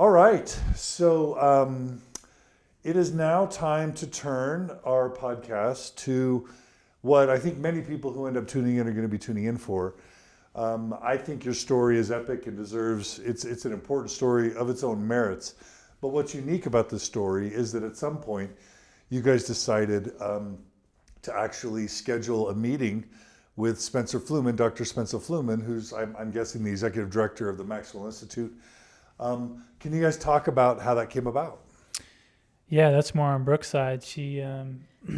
All right. So it is now time to turn our podcast to what I think many people who end up tuning in are going to be tuning in for. I think your story is epic and deserves, it's an important story of its own merits. But what's unique about this story is that at some point you guys decided to actually schedule a meeting with Spencer Fluhman, Dr. Spencer Fluhman, who's, I'm guessing, the executive director of the Maxwell Institute. Can you guys talk about how that came about? Yeah, that's more on Brooke's side. She.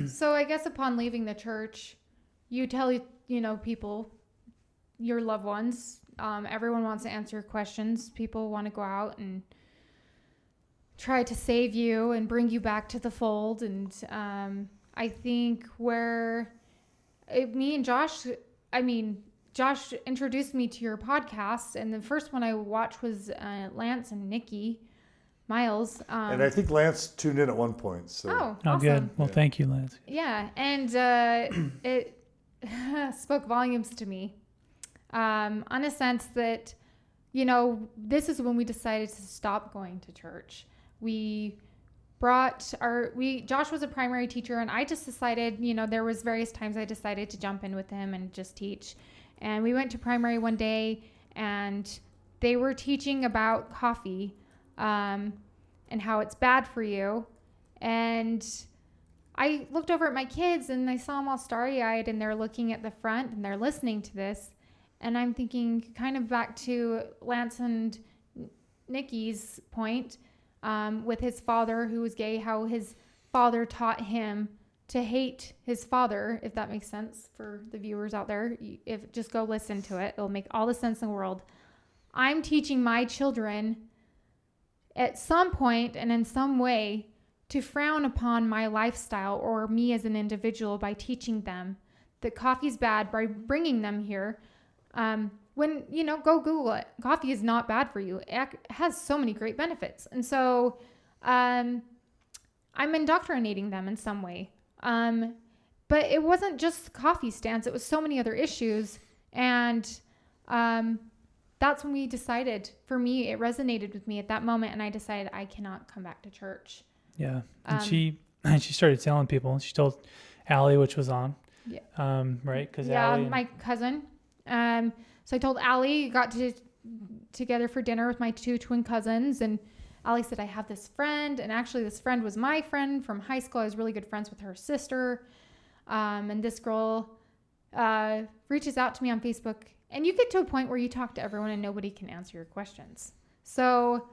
So I guess upon leaving the church, you tell people, your loved ones, everyone wants to answer your questions. People want to go out and try to save you and bring you back to the fold. And I think Josh introduced me to your podcast, and the first one I watched was Lance and Nikki Miles. And I think Lance tuned in at one point. So. Oh, awesome. Good. Well, thank you, Lance. Yeah, and it spoke volumes to me on a sense that, this is when we decided to stop going to church. Josh was a primary teacher, and I just decided, there was various times I decided to jump in with him and just teach. And we went to primary one day, and they were teaching about coffee and how it's bad for you. And I looked over at my kids, and I saw them all starry-eyed, and they're looking at the front, and they're listening to this. And I'm thinking, kind of back to Lance and Nikki's point, with his father who was gay, how his father taught him to hate his father, if that makes sense for the viewers out there. Just go listen to it. It'll make all the sense in the world. I'm teaching my children at some point and in some way to frown upon my lifestyle or me as an individual by teaching them that coffee's bad, by bringing them here. When, go Google it. Coffee is not bad for you. It has so many great benefits. And so I'm indoctrinating them in some way. But it wasn't just coffee stance. It was so many other issues. And that's when we decided, for me, it resonated with me at that moment. And I decided I cannot come back to church. Yeah. And she started telling people. She told Allie, which was on. Yeah. Right? My cousin. So I told Allie, got together for dinner with my two twin cousins, and Allie said, I have this friend, and actually this friend was my friend from high school. I was really good friends with her sister, and this girl reaches out to me on Facebook, and you get to a point where you talk to everyone and nobody can answer your questions. So,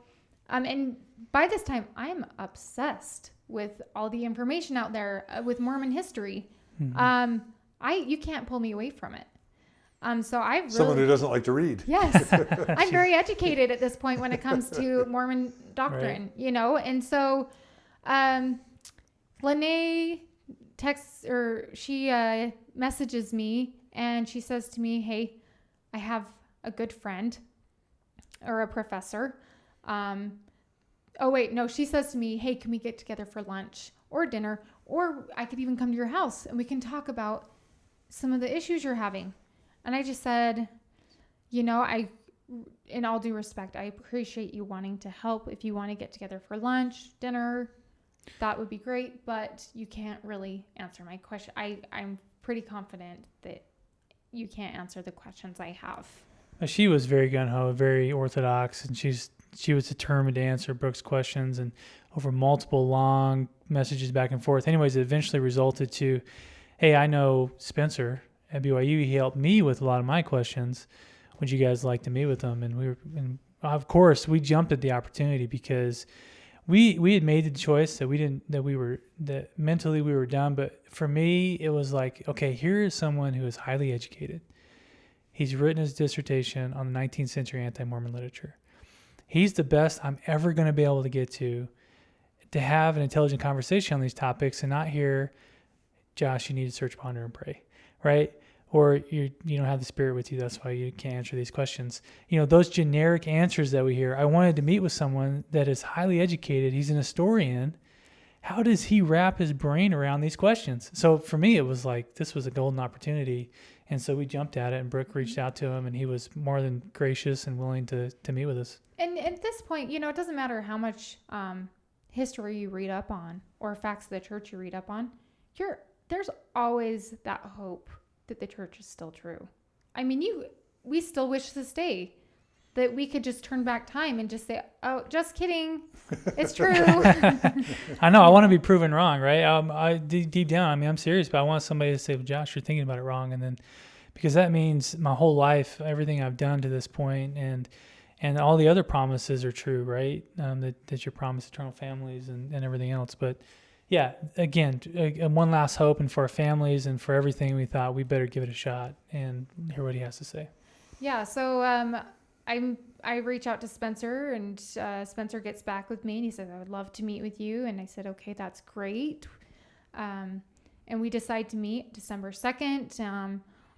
and by this time, I'm obsessed with all the information out there with Mormon history. Mm-hmm. You can't pull me away from it. So I really, someone who doesn't like to read. Yes, I'm very educated at this point when it comes to Mormon doctrine, right. And so, Lene she messages me and she says to me, "Hey, I have a good friend or a professor." She says to me, "Hey, can we get together for lunch or dinner, or I could even come to your house and we can talk about some of the issues you're having." And I just said, in all due respect, I appreciate you wanting to help. If you want to get together for lunch, dinner, that would be great. But you can't really answer my question. I'm pretty confident that you can't answer the questions I have. She was very gung-ho, very orthodox, and she was determined to answer Brooke's questions, and over multiple long messages back and forth. Anyways, it eventually resulted to, hey, I know Spencer at BYU. He helped me with a lot of my questions. Would you guys like to meet with him? And of course we jumped at the opportunity because we had made the choice that mentally we were done. But for me, it was like, okay, here is someone who is highly educated. He's written his dissertation on the 19th century anti-Mormon literature. He's the best I'm ever going to be able to get to have an intelligent conversation on these topics and not hear, Josh, you need to search, ponder, and pray. Right? Or you don't have the Spirit with you. That's why you can't answer these questions. Those generic answers that we hear. I wanted to meet with someone that is highly educated. He's an historian. How does he wrap his brain around these questions? So for me, it was like, this was a golden opportunity. And so we jumped at it, and Brooke reached out to him, and he was more than gracious and willing to meet with us. And at this point, it doesn't matter how much history you read up on or facts of the church you read up on. There's always that hope that the church is still true. I mean, we still wish this day that we could just turn back time and just say, "Oh, just kidding, it's true." I know. I want to be proven wrong, right? I deep down, I mean, I'm serious, but I want somebody to say, well, "Josh, you're thinking about it wrong," and then because that means my whole life, everything I've done to this point, and all the other promises are true, right? That your promise eternal families and everything else, but. Yeah, again, one last hope, and for our families and for everything, we thought we better give it a shot and hear what he has to say. Yeah, so I reach out to Spencer, and Spencer gets back with me, and he says, "I would love to meet with you." And I said, "Okay, that's great." And we decide to meet December 2nd.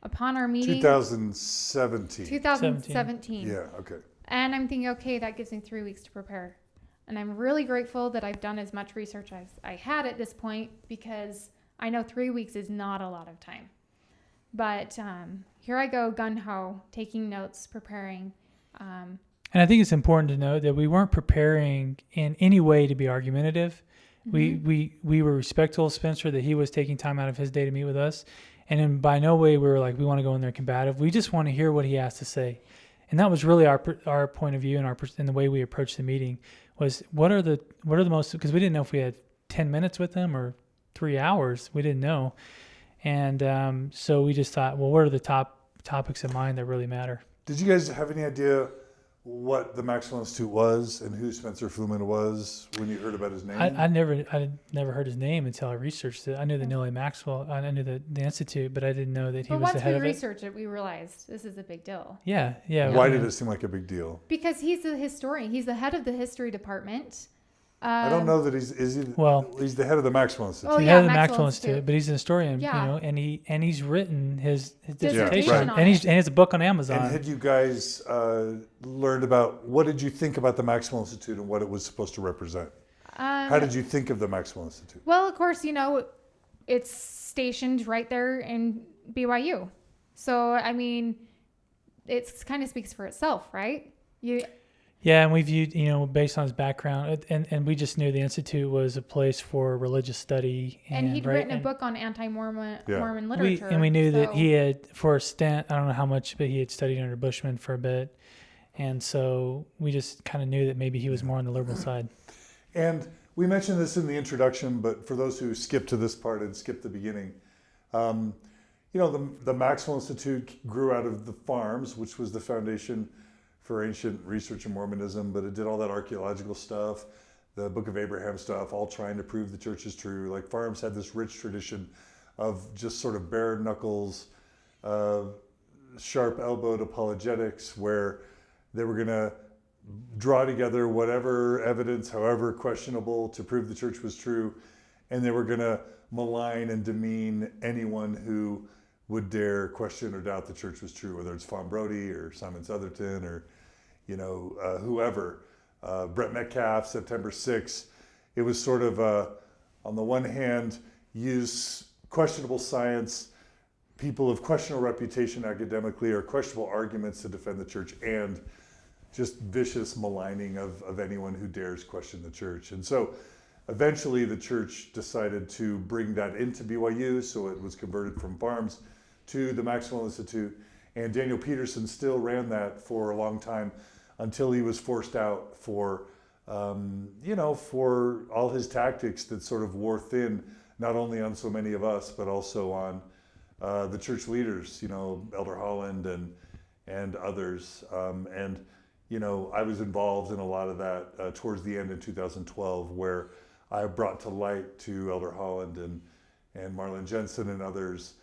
Upon our meeting, 2017. Yeah, okay. And I'm thinking, okay, that gives me 3 weeks to prepare. And I'm really grateful that I've done as much research as I had at this point, because I know 3 weeks is not a lot of time. But here I go, gung-ho, taking notes, preparing. And I think it's important to note that we weren't preparing in any way to be argumentative. Mm-hmm. We were respectful of Spencer, that he was taking time out of his day to meet with us. And in by no way we were like, we want to go in there combative. We just want to hear what he has to say. And that was really our point of view and the way we approached the meeting. Was what are the most, because we didn't know if we had 10 minutes with them or 3 hours. We didn't know. And so we just thought, well, what are the top topics in mind that really matter? Did you guys have any idea what the Maxwell Institute was and who Spencer Fluhman was when you heard about his name? I never heard his name until I researched it. I knew the Neal A Maxwell, I knew the Institute, but I didn't know that he was the head of it. Once we researched it, we realized this is a big deal. Yeah. Why did it seem like a big deal? Because he's a historian. He's the head of the history department. I don't know that he's the head of the Maxwell Institute. Oh, he's yeah, head of the Maxwell Institute, but he's an historian, yeah. And he's written his dissertation and he has a book on Amazon. And had you guys learned about, what did you think about the Maxwell Institute and what it was supposed to represent? How did you think of the Maxwell Institute? Well, of course, it's stationed right there in BYU. So, I mean, it kind of speaks for itself, right? Yeah, and we viewed, based on his background, and we just knew the Institute was a place for religious study. And he'd written a book on anti-Mormon literature. We knew that he had, for a stint, I don't know how much, but he had studied under Bushman for a bit. And so we just kind of knew that maybe he was more on the liberal side. And we mentioned this in the introduction, but for those who skipped to this part and skipped the beginning, the Maxwell Institute grew out of the Farms, which was the foundation for ancient research in Mormonism, but it did all that archaeological stuff, the Book of Abraham stuff, all trying to prove the church is true. Like, Farms had this rich tradition of just sort of bare knuckles, sharp-elbowed apologetics, where they were going to draw together whatever evidence, however questionable, to prove the church was true, and they were going to malign and demean anyone who would dare question or doubt the church was true, whether it's Fawn Brody or Simon Southerton or, whoever. Brett Metcalf, September 6th. It was sort of, on the one hand, use questionable science, people of questionable reputation academically, or questionable arguments to defend the church, and just vicious maligning of anyone who dares question the church. And so eventually the church decided to bring that into BYU, so it was converted from Farms to the Maxwell Institute, and Daniel Peterson still ran that for a long time until he was forced out for all his tactics that sort of wore thin, not only on so many of us, but also on the church leaders, Elder Holland and others. I was involved in a lot of that towards the end in 2012, where I brought to light to Elder Holland and Marlon Jensen and others,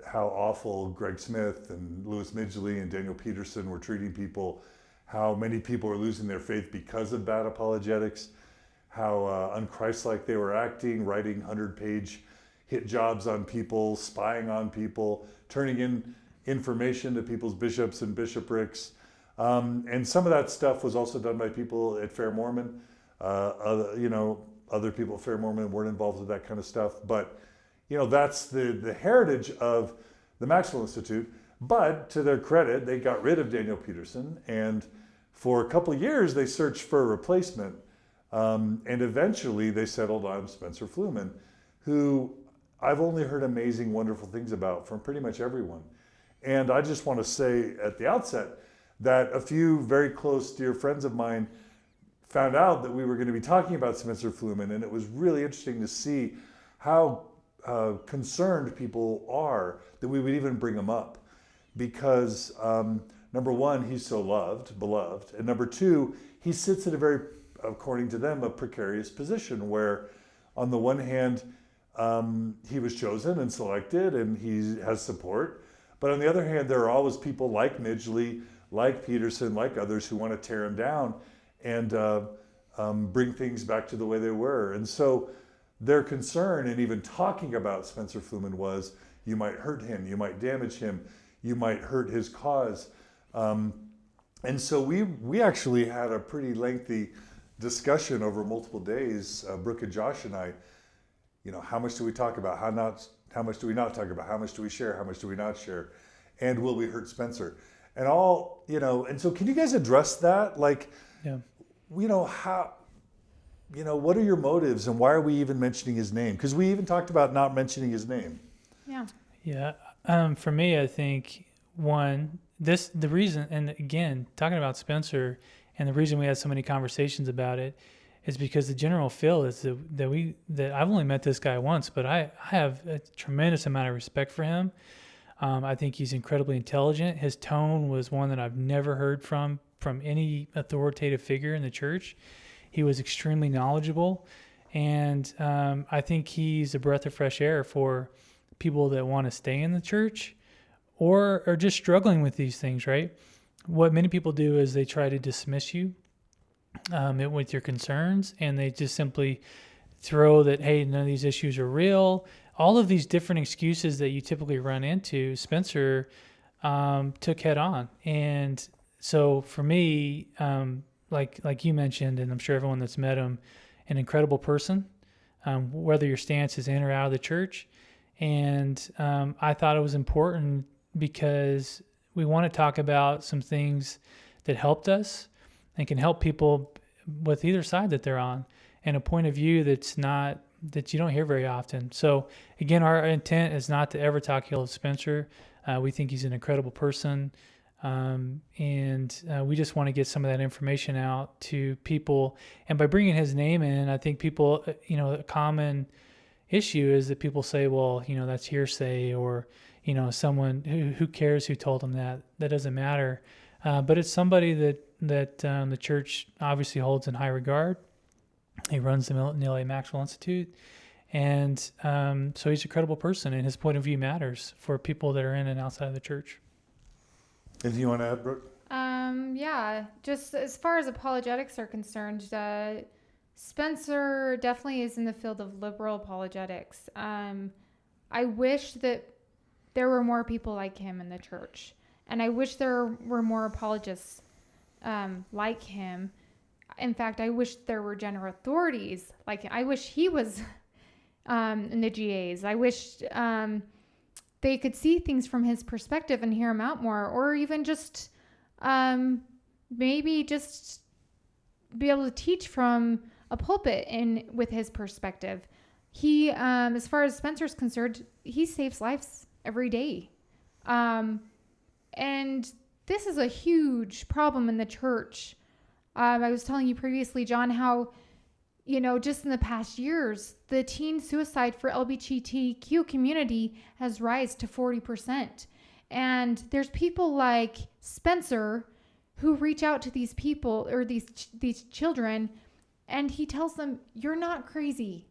how awful Greg Smith and Louis Midgley and Daniel Peterson were treating people, how many people were losing their faith because of bad apologetics, how unchristlike they were acting, writing 100-page hit jobs on people, spying on people, turning in information to people's bishops and bishoprics. And some of that stuff was also done by people at Fair Mormon. Other people at Fair Mormon weren't involved with that kind of stuff. But, that's the heritage of the Maxwell Institute. But to their credit, they got rid of Daniel Peterson, and for a couple of years they searched for a replacement, and eventually they settled on Spencer Fluhman, who I've only heard amazing, wonderful things about from pretty much everyone. And I just want to say at the outset that a few very close, dear friends of mine found out that we were going to be talking about Spencer Fluhman, and it was really interesting to see how concerned people are that we would even bring him up. Because number one, he's so beloved, and number two, he sits in a very, according to them, a precarious position where on the one hand, he was chosen and selected and he has support, but on the other hand, there are always people like Midgley, like Peterson, like others who want to tear him down and bring things back to the way they were. And so their concern in even talking about Spencer Fluhman was, you might hurt him, you might damage him, you might hurt his cause. And so we actually had a pretty lengthy discussion over multiple days, Brooke and Josh and I, how much do we talk about, how much do we not talk about, how much do we share, how much do we not share, and will we hurt Spencer? And and so can you guys address that? Like, yeah. How, what are your motives and why are we even mentioning his name? Because we even talked about not mentioning his name. Yeah. Yeah. For me, I think the reason, and again, talking about Spencer, and the reason we had so many conversations about it is because the general feel is that I've only met this guy once, but I have a tremendous amount of respect for him. I think he's incredibly intelligent. His tone was one that I've never heard from any authoritative figure in the church. He was extremely knowledgeable, and I think he's a breath of fresh air for people that want to stay in the church or are just struggling with these things, right? What many people do is they try to dismiss you with your concerns, and they just simply throw that, hey, none of these issues are real. All of these different excuses that you typically run into, Spencer took head on. And so for me, like you mentioned, and I'm sure everyone that's met him, an incredible person, whether your stance is in or out of the church. And I thought it was important because we want to talk about some things that helped us and can help people with either side that they're on, and a point of view that you don't hear very often. So again, our intent is not to ever talk ill of Spencer. We think he's an incredible person. And we just want to get some of that information out to people. And by bringing his name in, I think people, a common issue is that people say, well, that's hearsay, or, someone who cares who told him that doesn't matter. But it's somebody that the church obviously holds in high regard. He runs the Neal A. Maxwell Institute. And so he's a credible person, and his point of view matters for people that are in and outside of the church. Anything you want to add, Brooke? Yeah, just as far as apologetics are concerned, Spencer definitely is in the field of liberal apologetics. I wish that there were more people like him in the church, and I wish there were more apologists like him. In fact, I wish there were general authorities like him. I wish he was in the GAs. I wish they could see things from his perspective and hear him out more, or even just maybe just be able to teach from a pulpit with his perspective. He, as far as Spencer's concerned, he saves lives every day. And this is a huge problem in the church. I was telling you previously, John, how, just in the past years, the teen suicide for LGBTQ community has risen to 40%. And there's people like Spencer who reach out to these people or these children, and he tells them, you're not crazy.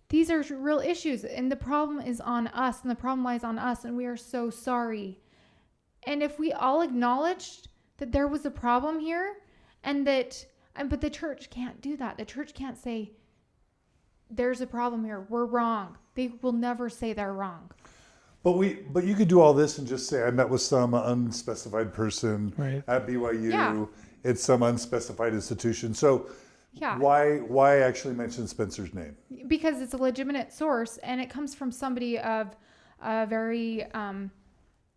These are real issues, and the problem is on us, and the problem lies on us, and we are so sorry. And if we all acknowledged that there was a problem here, but the church can't do that. The church can't say, there's a problem here, we're wrong. They will never say they're wrong. But you could do all this and just say, I met with some unspecified person right. at BYU. Yeah. It's some unspecified institution. So Yeah. Why actually mention Spencer's name? Because it's a legitimate source, and it comes from somebody of a very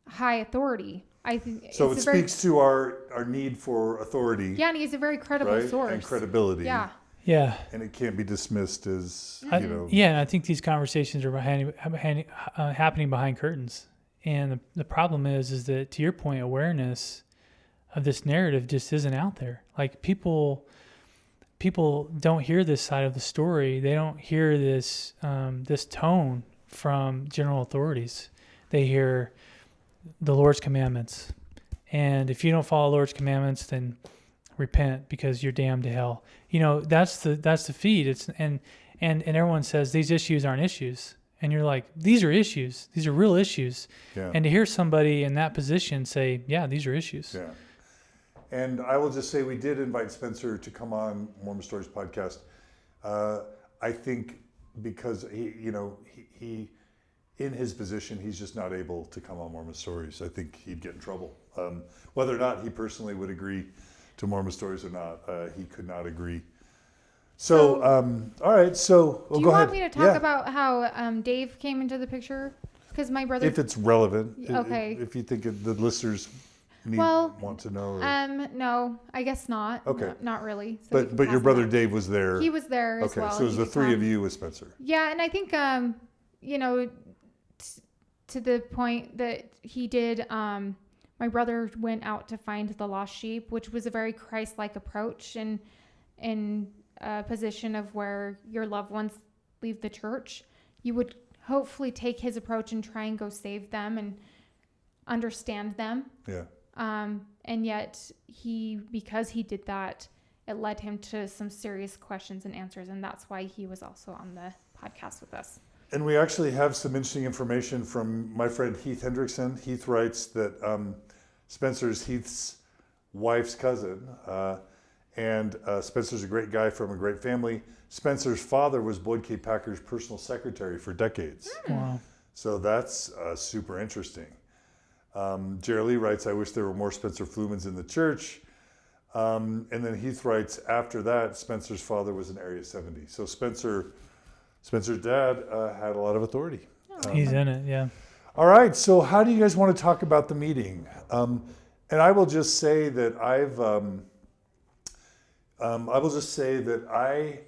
high authority. I think so. It speaks to our need for authority. Yeah, and he's a very credible right? source And credibility. Yeah. Yeah. And it can't be dismissed as Yeah, and I think these conversations are happening behind curtains. And the problem is that, to your point, awareness of this narrative just isn't out there. Like people don't hear this side of the story. They don't hear this this tone from general authorities. They hear the Lord's commandments, and if you don't follow the Lord's commandments, then repent because you're damned to hell. That's the feed. It's and everyone says these issues aren't issues, and you're like, these are issues. These are real issues. Yeah. And to hear somebody in that position say, yeah, these are issues. Yeah. And I will just say we did invite Spencer to come on Mormon Stories Podcast. I think because he in his position, he's just not able to come on Mormon Stories. I think he'd get in trouble. Whether or not he personally would agree to Mormon Stories or not, he could not agree. So, all right. So, do you want me to talk about how Dave came into the picture? Because my brother... If it's relevant. Okay. If you think the listeners want to know. No, I guess not. Okay. No, not really. So but your brother Dave was there. He was there as well. Okay, so it was the three of you with Spencer. Yeah, and I think, to the point that he did, my brother went out to find the lost sheep, which was a very Christ-like approach in a position of where your loved ones leave the church. You would hopefully take his approach and try and go save them and understand them. Yeah. And yet because he did that, it led him to some serious questions and answers. And that's why he was also on the podcast with us. And we actually have some interesting information from my friend Heath Hendrickson. Heath writes that Spencer's Heath's wife's cousin, and Spencer's a great guy from a great family. Spencer's father was Boyd K. Packer's personal secretary for decades. Wow. So that's super interesting. Jerry Lee writes, I wish there were more Spencer Fluhmans in the church. And then Heath writes, after that, Spencer's father was in Area 70. So Spencer's dad had a lot of authority. He's in it, yeah. All right, so how do you guys want to talk about the meeting? And I will just say that I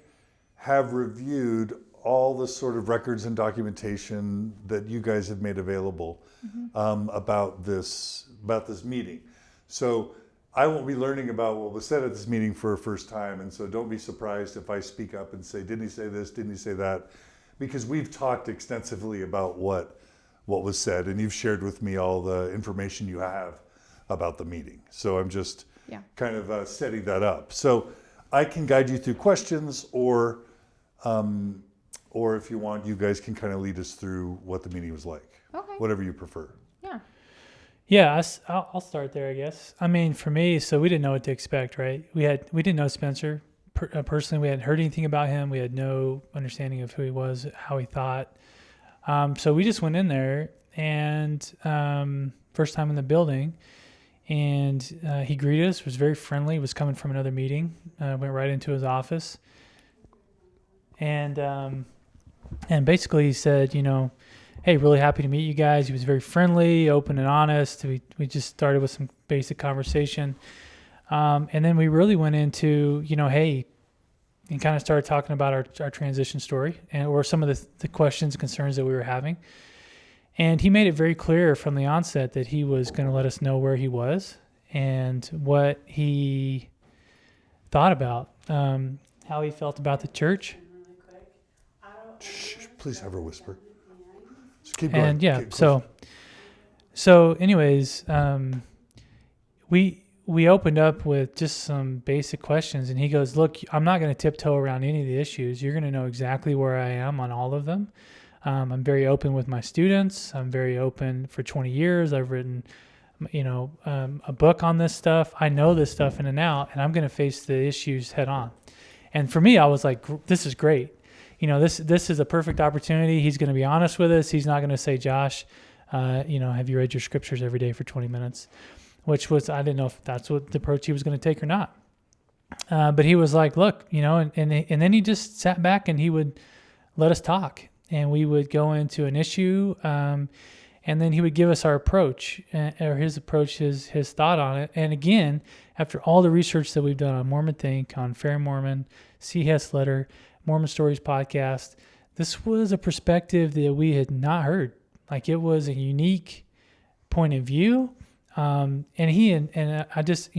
have reviewed all the sort of records and documentation that you guys have made available about this meeting. So I won't be learning about what was said at this meeting for a first time, and so don't be surprised if I speak up and say, didn't he say this, didn't he say that? Because we've talked extensively about what was said, and you've shared with me all the information you have about the meeting. So I'm just kind of setting that up. So I can guide you through questions, or if you want, you guys can kind of lead us through what the meeting was like. Okay. Whatever you prefer. Yeah. Yeah, I'll start there, I guess. I mean, for me, so we didn't know what to expect, right? We didn't know Spencer personally. We hadn't heard anything about him. We had no understanding of who he was, how he thought. So we just went in there, and first time in the building, and he greeted us, was very friendly, was coming from another meeting, went right into his office, and basically he said, hey, really happy to meet you guys. He was very friendly, open and honest. We just started with some basic conversation. And then we really went into, hey, and kind of started talking about our transition story or some of the questions and concerns that we were having. And he made it very clear from the onset that he was going to let us know where he was and what he thought about, how he felt about the church. Shh, please have her whisper. Keep going. And yeah, so anyways, we opened up with just some basic questions, and he goes, look, I'm not going to tiptoe around any of the issues. You're going to know exactly where I am on all of them. I'm very open with my students. I'm very open. For 20 years, I've written, a book on this stuff. I know this stuff in and out, and I'm going to face the issues head on. And for me, I was like, this is great. This is a perfect opportunity. He's going to be honest with us. He's not going to say, Josh, have you read your scriptures every day for 20 minutes? Which was, I didn't know if that's what the approach he was going to take or not. But he was like, look, and then he just sat back and he would let us talk, and we would go into an issue, and then he would give us our approach, or his approach, his thought on it. And again, after all the research that we've done on Mormon Think, on Fair Mormon, C.Hess Letter, Mormon Stories Podcast, this was a perspective that we had not heard. Like, it was a unique point of view. And I just,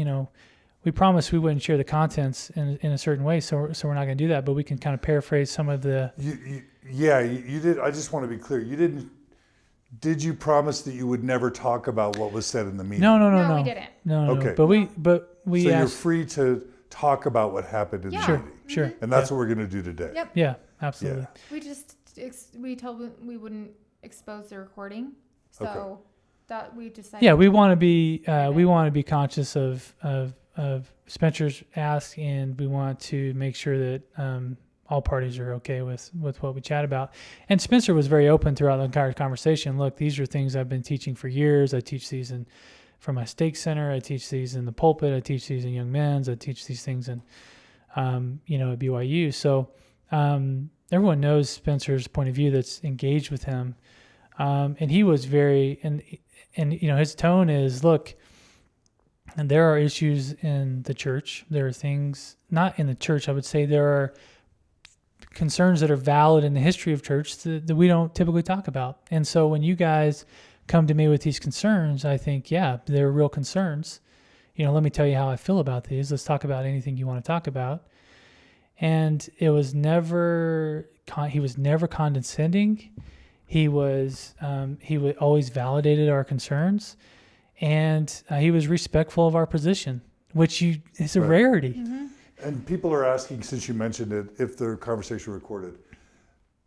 we promised we wouldn't share the contents in a certain way, so we're not going to do that. But we can kind of paraphrase some of the. You did. I just want to be clear. You didn't. Did you promise that you would never talk about what was said in the meeting? No, we didn't. No. Okay. But we. So asked, you're free to talk about what happened in the meeting. Sure. And that's what we're going to do today. Yep. Yeah, absolutely. Yeah. We told them we wouldn't expose the recording, so that we decided. Yeah, we want to be conscious of Spencer's ask, and we want to make sure that all parties are okay with what we chat about. And Spencer was very open throughout the entire conversation. Look, these are things I've been teaching for years. I teach these from my stake center. I teach these in the pulpit. I teach these in young men's. I teach these things in at BYU. So everyone knows Spencer's point of view that's engaged with him. And he was very, and his tone is, look, and there are issues in the church. There are things, not in the church, I would say there are concerns that are valid in the history of church that we don't typically talk about. And so when you guys come to me with these concerns, I think, yeah, they're real concerns. Let me tell you how I feel about these. Let's talk about anything you want to talk about. And it was he was never condescending. He would always validated our concerns, and he was respectful of our position, which is a rarity. Mm-hmm. And people are asking, since you mentioned it, if the conversation recorded.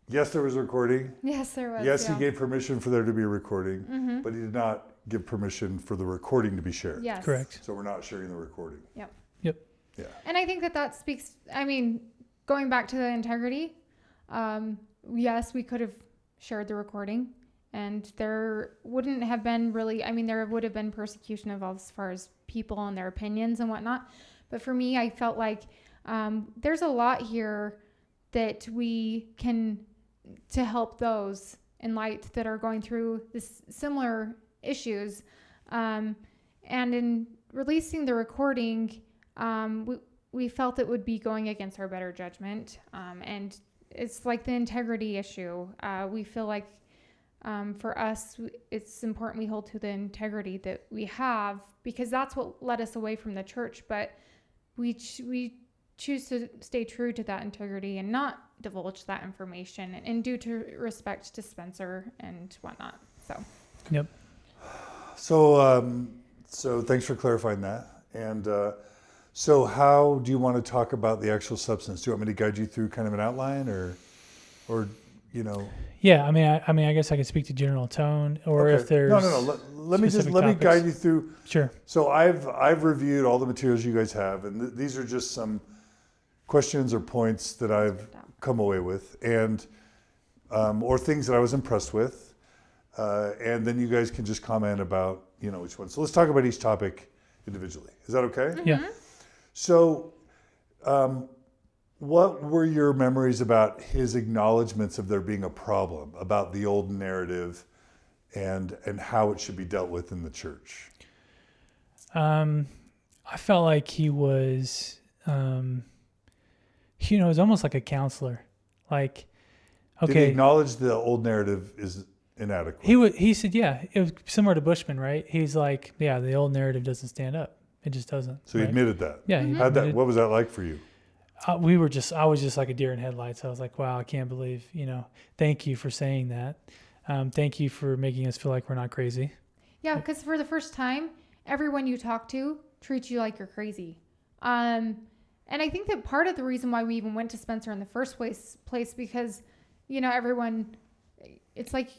Yes, there was a recording. Yes, there was. Yes, he gave permission for there to be a recording, but he did not give permission for the recording to be shared. Yes. Correct. So we're not sharing the recording. Yep. Yeah. And I think that speaks, going back to the integrity, yes, we could have shared the recording, and there wouldn't have been there would have been persecution involved as far as people and their opinions and whatnot. But for me, I felt like there's a lot here that we can, to help those in light that are going through this similar issues. And in releasing the recording, we felt it would be going against our better judgment. And it's like the integrity issue. We feel like for us, it's important we hold to the integrity that we have, because that's what led us away from the church. But we choose to stay true to that integrity and not divulge that information, and due to respect to Spencer and whatnot. So. Yep. So thanks for clarifying that. And so how do you want to talk about the actual substance? Do you want me to guide you through kind of an outline, or Yeah, I guess I could speak to general tone, or okay. If there's no. Let me guide you through. Sure. So I've reviewed all the materials you guys have, and these are just some questions or points that I've come away with, and or things that I was impressed with, and then you guys can just comment about which one. So let's talk about each topic individually. Is that okay? Mm-hmm. Yeah. So, what were your memories about his acknowledgments of there being a problem, about the old narrative and how it should be dealt with in the church? I felt like he was, it was almost like a counselor. Like, okay. Did he acknowledge the old narrative is inadequate? He said, yeah, it was similar to Bushman, right? He's like, yeah, the old narrative doesn't stand up. It just doesn't. So he admitted that. Yeah. Mm-hmm. What was that like for you? I was just like a deer in headlights. I was like, wow, I can't believe, thank you for saying that. Thank you for making us feel like we're not crazy. Yeah, because for the first time, everyone you talk to treats you like you're crazy. And I think that part of the reason why we even went to Spencer in the first place, because, everyone, it's like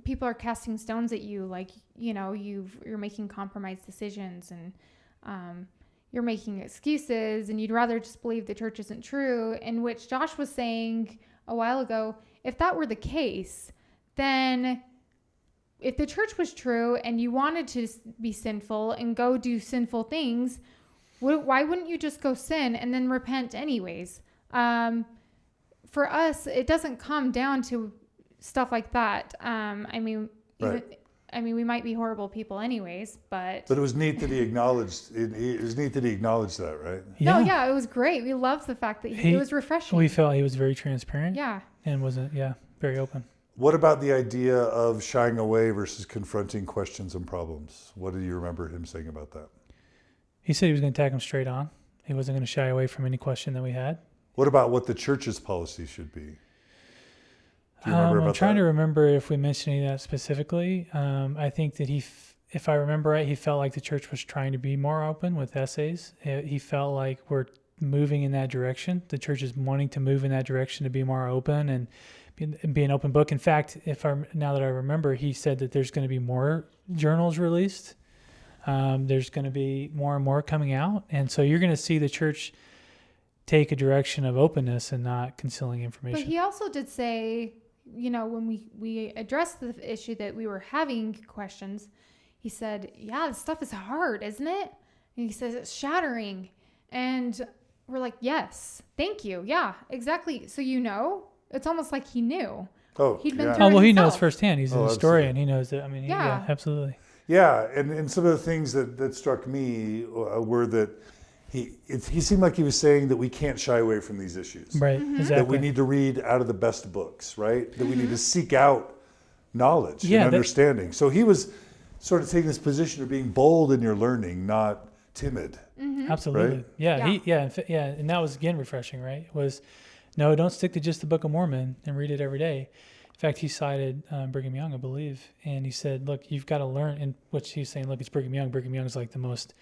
people are casting stones at you, like, you're making compromised decisions, and you're making excuses, and you'd rather just believe the church isn't true, in which Josh was saying a while ago, if that were the case, then if the church was true and you wanted to be sinful and go do sinful things, Why wouldn't you just go sin and then repent anyways? For us, it doesn't come down to stuff like that. We might be horrible people anyways, but it was neat that he acknowledged it was neat that he acknowleded that, right? Yeah. No, yeah, it was great. We loved the fact that it was refreshing. We felt he was very transparent. Yeah. And wasn't very open. What about the idea of shying away versus confronting questions and problems? What do you remember him saying about that? He said he was going to tack them straight on. He wasn't going to shy away from any question that we had. What about what the church's policy should be? Do you remember about I'm trying that? to remember if we mentioned any of that specifically. I think that if I remember right, he felt like the church was trying to be more open with essays. He felt like we're moving in that direction. The church is wanting to move in that direction to be more open and be an open book. In fact, now that I remember, he said that there's going to be more journals released. There's going to be more and more coming out. And so you're going to see the church take a direction of openness and not concealing information. But he also did say, when we addressed the issue that we were having questions, he said, yeah, this stuff is hard, isn't it? And he says it's shattering. And we're like, yes, thank you. Yeah, exactly. So, it's almost like he knew. Oh, He'd been yeah. through Oh, well, he knows himself. firsthand. He's an historian. He knows that. Yeah. Absolutely. Yeah, and some of the things that struck me were that he seemed like he was saying that we can't shy away from these issues. Right, exactly. That we need to read out of the best books, right? That we need to seek out knowledge and understanding. So he was sort of taking this position of being bold in your learning, not timid. Absolutely. Right? Yeah. And that was, again, refreshing, right? No, don't stick to just the Book of Mormon and read it every day. In fact, he cited Brigham Young, I believe, and he said, look, you've got to learn, and what he's saying, look, it's Brigham Young. Brigham Young is like the most,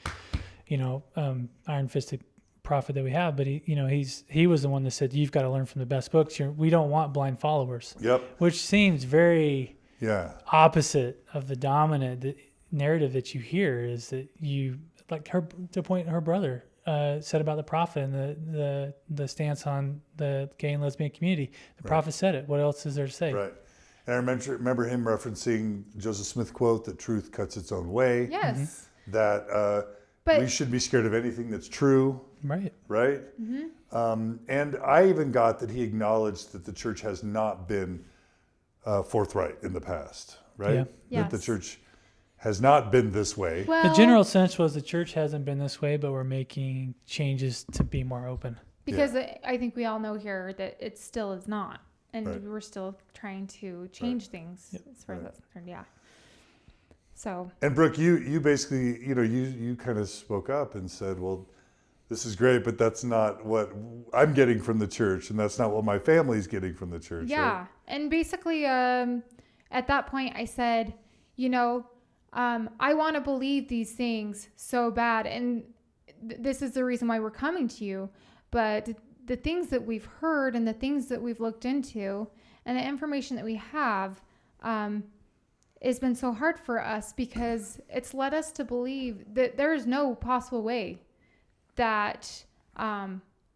iron-fisted prophet that we have, but he was the one that said, you've got to learn from the best books. We don't want blind followers. Yep. Which seems very opposite of the dominant narrative that you hear, is that her brother said about the prophet and the stance on the gay and lesbian community. The prophet said it. What else is there to say? Right. And I remember him referencing Joseph Smith quote that truth cuts its own way. Yes. That we should be scared of anything that's true. Right. Right. And I even got that he acknowledged that the church has not been forthright in the past. Right. Yeah. Yes. That the church has not been this way. Well, The general sense was the church hasn't been this way, but we're making changes to be more open. because I think we all know here that it still is not. And Right. we're still trying to change things as far as that's concerned. Yeah. So. And Brooke, you basically, you kind of spoke up and said, well, this is great, but that's not what I'm getting from the church, and that's not what my family's getting from the church. Yeah. Right? And basically, at that point, I said, I want to believe these things so bad. And this is the reason why we're coming to you. But the things that we've heard and the things that we've looked into and the information that we have has been so hard for us, because it's led us to believe that there is no possible way that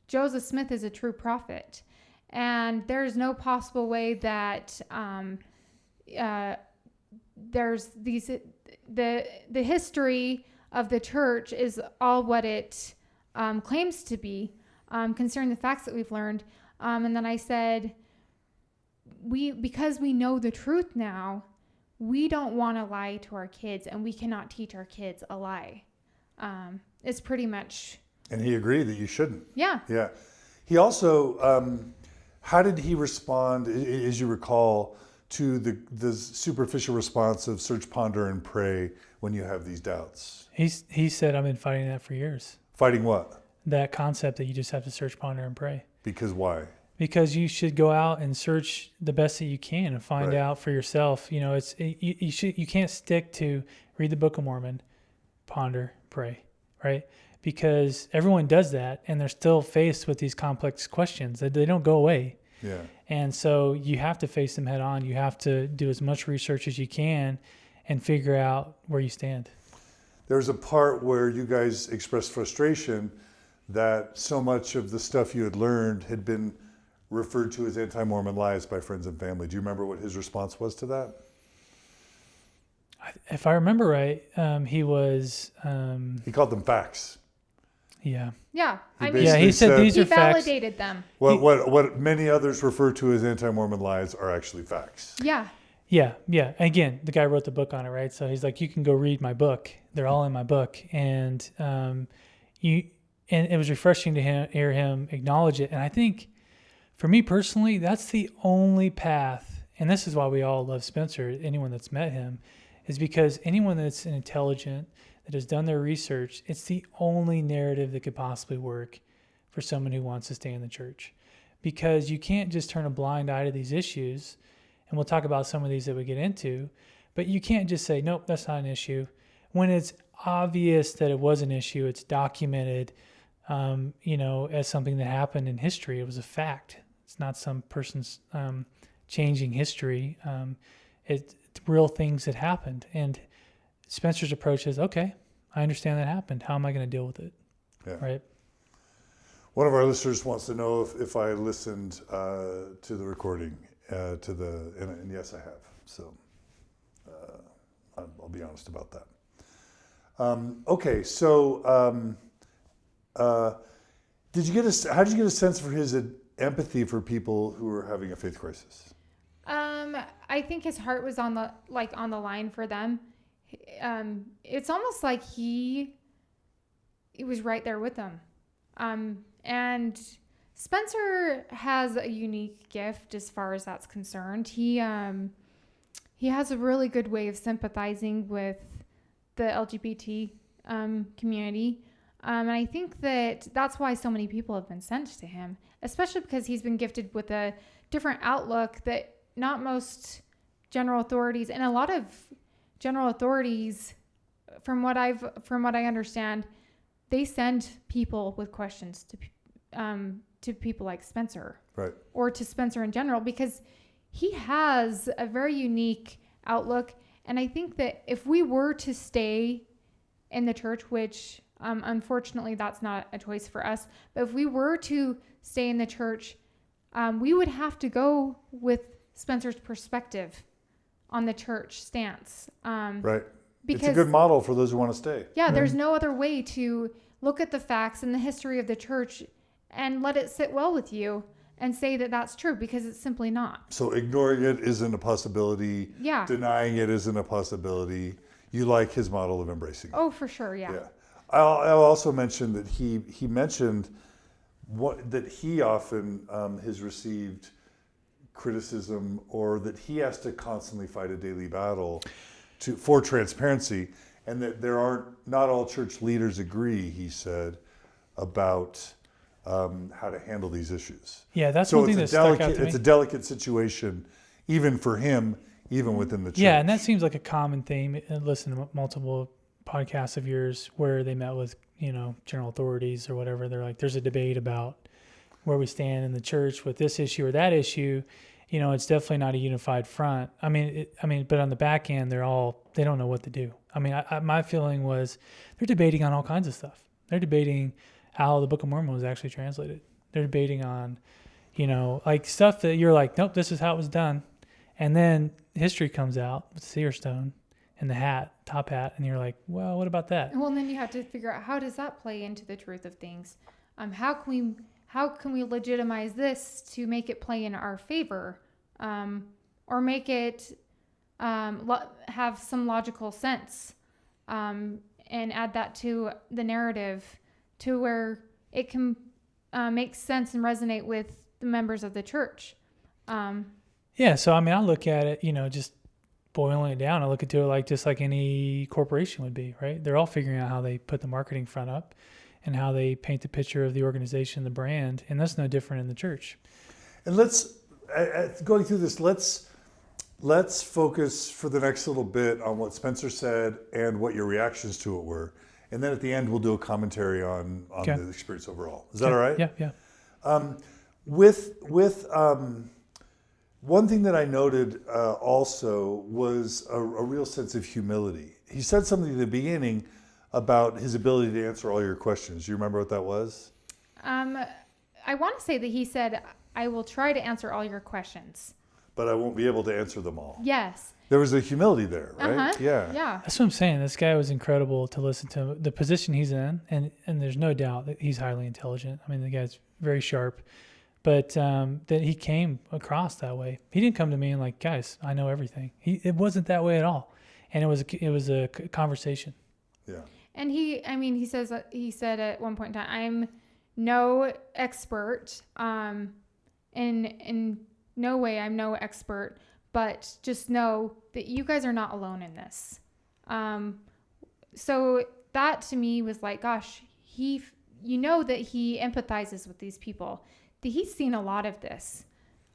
Joseph Smith is a true prophet. And there's no possible way that there's the history of the church is all what it claims to be, considering the facts that we've learned. And then I said, because we know the truth now, we don't want to lie to our kids, and we cannot teach our kids a lie. It's pretty much. And he agreed that you shouldn't. Yeah. Yeah. He also, how did he respond, as you recall, to the superficial response of search, ponder, and pray when you have these doubts? He said, I've been fighting that for years. Fighting what? That concept that you just have to search, ponder, and pray. Because why? Because you should go out and search the best that you can and find out for yourself. You can't stick to read the Book of Mormon, ponder, pray, right? Because everyone does that, and they're still faced with these complex questions. They don't go away. Yeah. And so you have to face them head on. You have to do as much research as you can and figure out where you stand. There's a part where you guys expressed frustration that so much of the stuff you had learned had been referred to as anti-Mormon lies by friends and family. Do you remember what his response was to that? If I remember right, he was... he called them facts. Yeah. Yeah. I mean, basically he said these he are facts. validated them. What many others refer to as anti-Mormon lies are actually facts. Yeah. Yeah. Again, the guy wrote the book on it, right? So he's like, you can go read my book. They're all in my book. And and it was refreshing to hear him acknowledge it. And I think for me personally, that's the only path. And this is why we all love Spencer, anyone that's met him, is because anyone that's intelligent, that has done their research, it's the only narrative that could possibly work for someone who wants to stay in the church. Because you can't just turn a blind eye to these issues, and we'll talk about some of these that we get into, but you can't just say, nope, that's not an issue. When it's obvious that it was an issue, it's documented, as something that happened in history. It was a fact. It's not some person's changing history. It's real things that happened. And Spencer's approach is, okay, I understand that happened. How am I going to deal with it? Yeah. Right? One of our listeners wants to know if I listened to the recording, and yes, I have. So I'll be honest about that. Okay, so how did you get a sense for his empathy for people who are having a faith crisis? I think his heart was on the line for them. It's almost like he was right there with them. And Spencer has a unique gift as far as that's concerned. He has a really good way of sympathizing with the LGBT community. And I think that's why so many people have been sent to him, especially because he's been gifted with a different outlook that not most general authorities, and a lot of general authorities, from what I understand, they send people with questions to people like Spencer, right, or to Spencer in general, because he has a very unique outlook. And I think that if we were to stay in the church, which unfortunately that's not a choice for us, but if we were to stay in the church, we would have to go with Spencer's perspective on the church stance. Right. Because it's a good model for those who want to stay. Yeah, there's no other way to look at the facts and the history of the church and let it sit well with you and say that that's true, because it's simply not. So ignoring it isn't a possibility. Yeah. Denying it isn't a possibility. You like his model of embracing it. Oh, for sure, yeah. Yeah. I'll also mention that he mentioned that he often has received criticism, or that he has to constantly fight a daily battle for transparency, and that not all church leaders agree, he said, about how to handle these issues. Yeah, that's one thing that stuck out to me. It's a delicate situation, even for him, even within the church. Yeah, and that seems like a common theme. I listened to multiple podcasts of yours where they met with, general authorities or whatever. They're like, there's a debate about where we stand in the church with this issue or that issue. It's definitely not a unified front. But on the back end, they don't know what to do. My feeling was they're debating on all kinds of stuff. They're debating how the Book of Mormon was actually translated. They're debating on, stuff that you're like, nope, this is how it was done. And then history comes out with the seer stone and the top hat, and you're like, well, what about that? Well, and then you have to figure out, how does that play into the truth of things? How can we legitimize this to make it play in our favor, or make it have some logical sense, and add that to the narrative to where it can make sense and resonate with the members of the church. Yeah, so I look at it, just boiling it down, I look into it just like any corporation would be, right? They're all figuring out how they put the marketing front up and how they paint the picture of the organization, the brand, and that's no different in the church. And going through this, let's focus for the next little bit on what Spencer said and what your reactions to it were. And then at the end, we'll do a commentary on the experience overall. Is that all right? Yeah. One thing that I noted also was a real sense of humility. He said something at the beginning about his ability to answer all your questions. Do you remember what that was? I want to say that he said, I will try to answer all your questions, but I won't be able to answer them all. Yes. There was a humility there, right? Uh-huh. Yeah. Yeah. That's what I'm saying. This guy was incredible to listen to. The position he's in, and there's no doubt that he's highly intelligent. I mean, the guy's very sharp, but that he came across that way. He didn't come to me and like, guys, I know everything. It wasn't that way at all, and it was a conversation. Yeah. And he said at one point in time, I'm no expert. In no way, I'm no expert. But just know that you guys are not alone in this. So that to me was like, gosh, that he empathizes with these people. That he's seen a lot of this.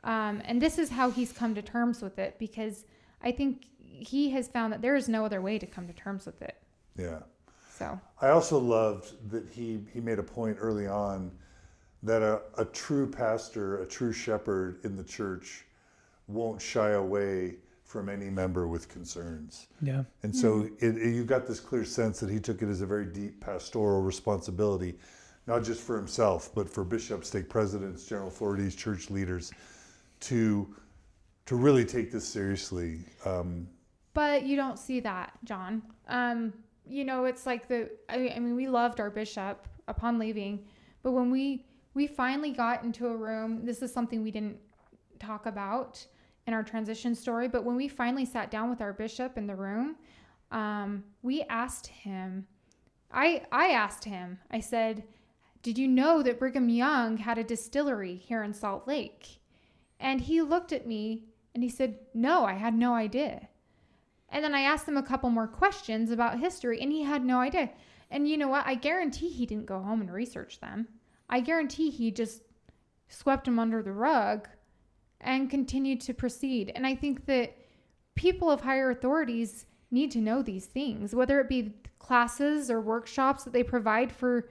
And this is how he's come to terms with it, because I think he has found that there is no other way to come to terms with it. Yeah. So I also loved that he made a point early on that a true pastor, a true shepherd in the church won't shy away from any member with concerns. Yeah. And so you got this clear sense that he took it as a very deep pastoral responsibility, not just for himself, but for bishops, stake presidents, general authorities, church leaders, to really take this seriously. But you don't see that, John. It's like we loved our bishop upon leaving, but when we finally got into a room, this is something we didn't talk about in our transition story, but when we finally sat down with our bishop in the room, we asked him, I asked him, I said, did you know that Brigham Young had a distillery here in Salt Lake? And he looked at me and he said, no, I had no idea. And then I asked him a couple more questions about history and he had no idea. And you know what? I guarantee he didn't go home and research them. I guarantee he just swept them under the rug and continued to proceed. And I think that people of higher authorities need to know these things, whether it be classes or workshops that they provide for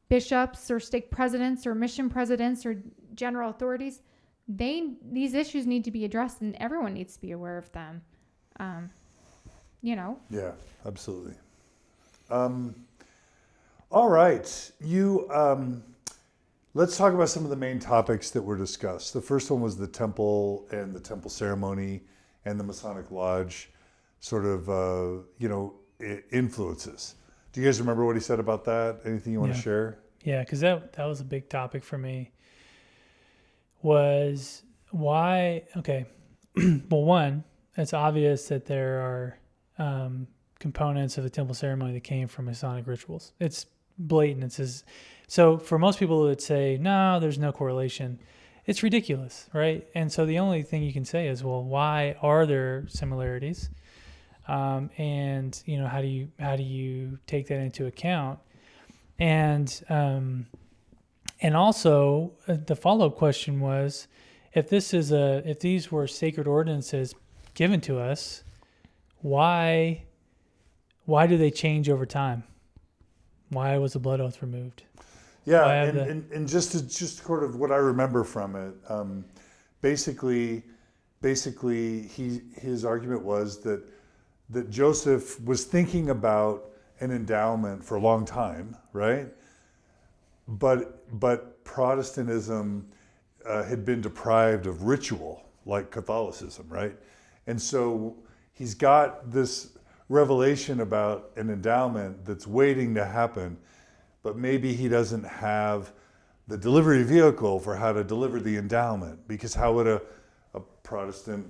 bishops or stake presidents or mission presidents or general authorities. These issues need to be addressed and everyone needs to be aware of them. Yeah, absolutely. All right. Let's talk about some of the main topics that were discussed. The first one was the temple and the temple ceremony and the Masonic Lodge sort of, influences. Do you guys remember what he said about that? Anything you want to share? Yeah, because that was a big topic for me. Was why, okay, well, one, it's obvious that there are components of the temple ceremony that came from Masonic rituals. It's blatant. So for most people that say, no, there's no correlation, it's ridiculous, right? And so the only thing you can say is, well, why are there similarities? And how do you take that into account? And also the follow-up question was, if these were sacred ordinances given to us, why do they change over time? Why was the blood oath removed? Yeah, and just sort of what I remember from it, basically his argument was that Joseph was thinking about an endowment for a long time, right? But Protestantism had been deprived of ritual like Catholicism, right? And so he's got this revelation about an endowment that's waiting to happen, but maybe he doesn't have the delivery vehicle for how to deliver the endowment, because how would a Protestant,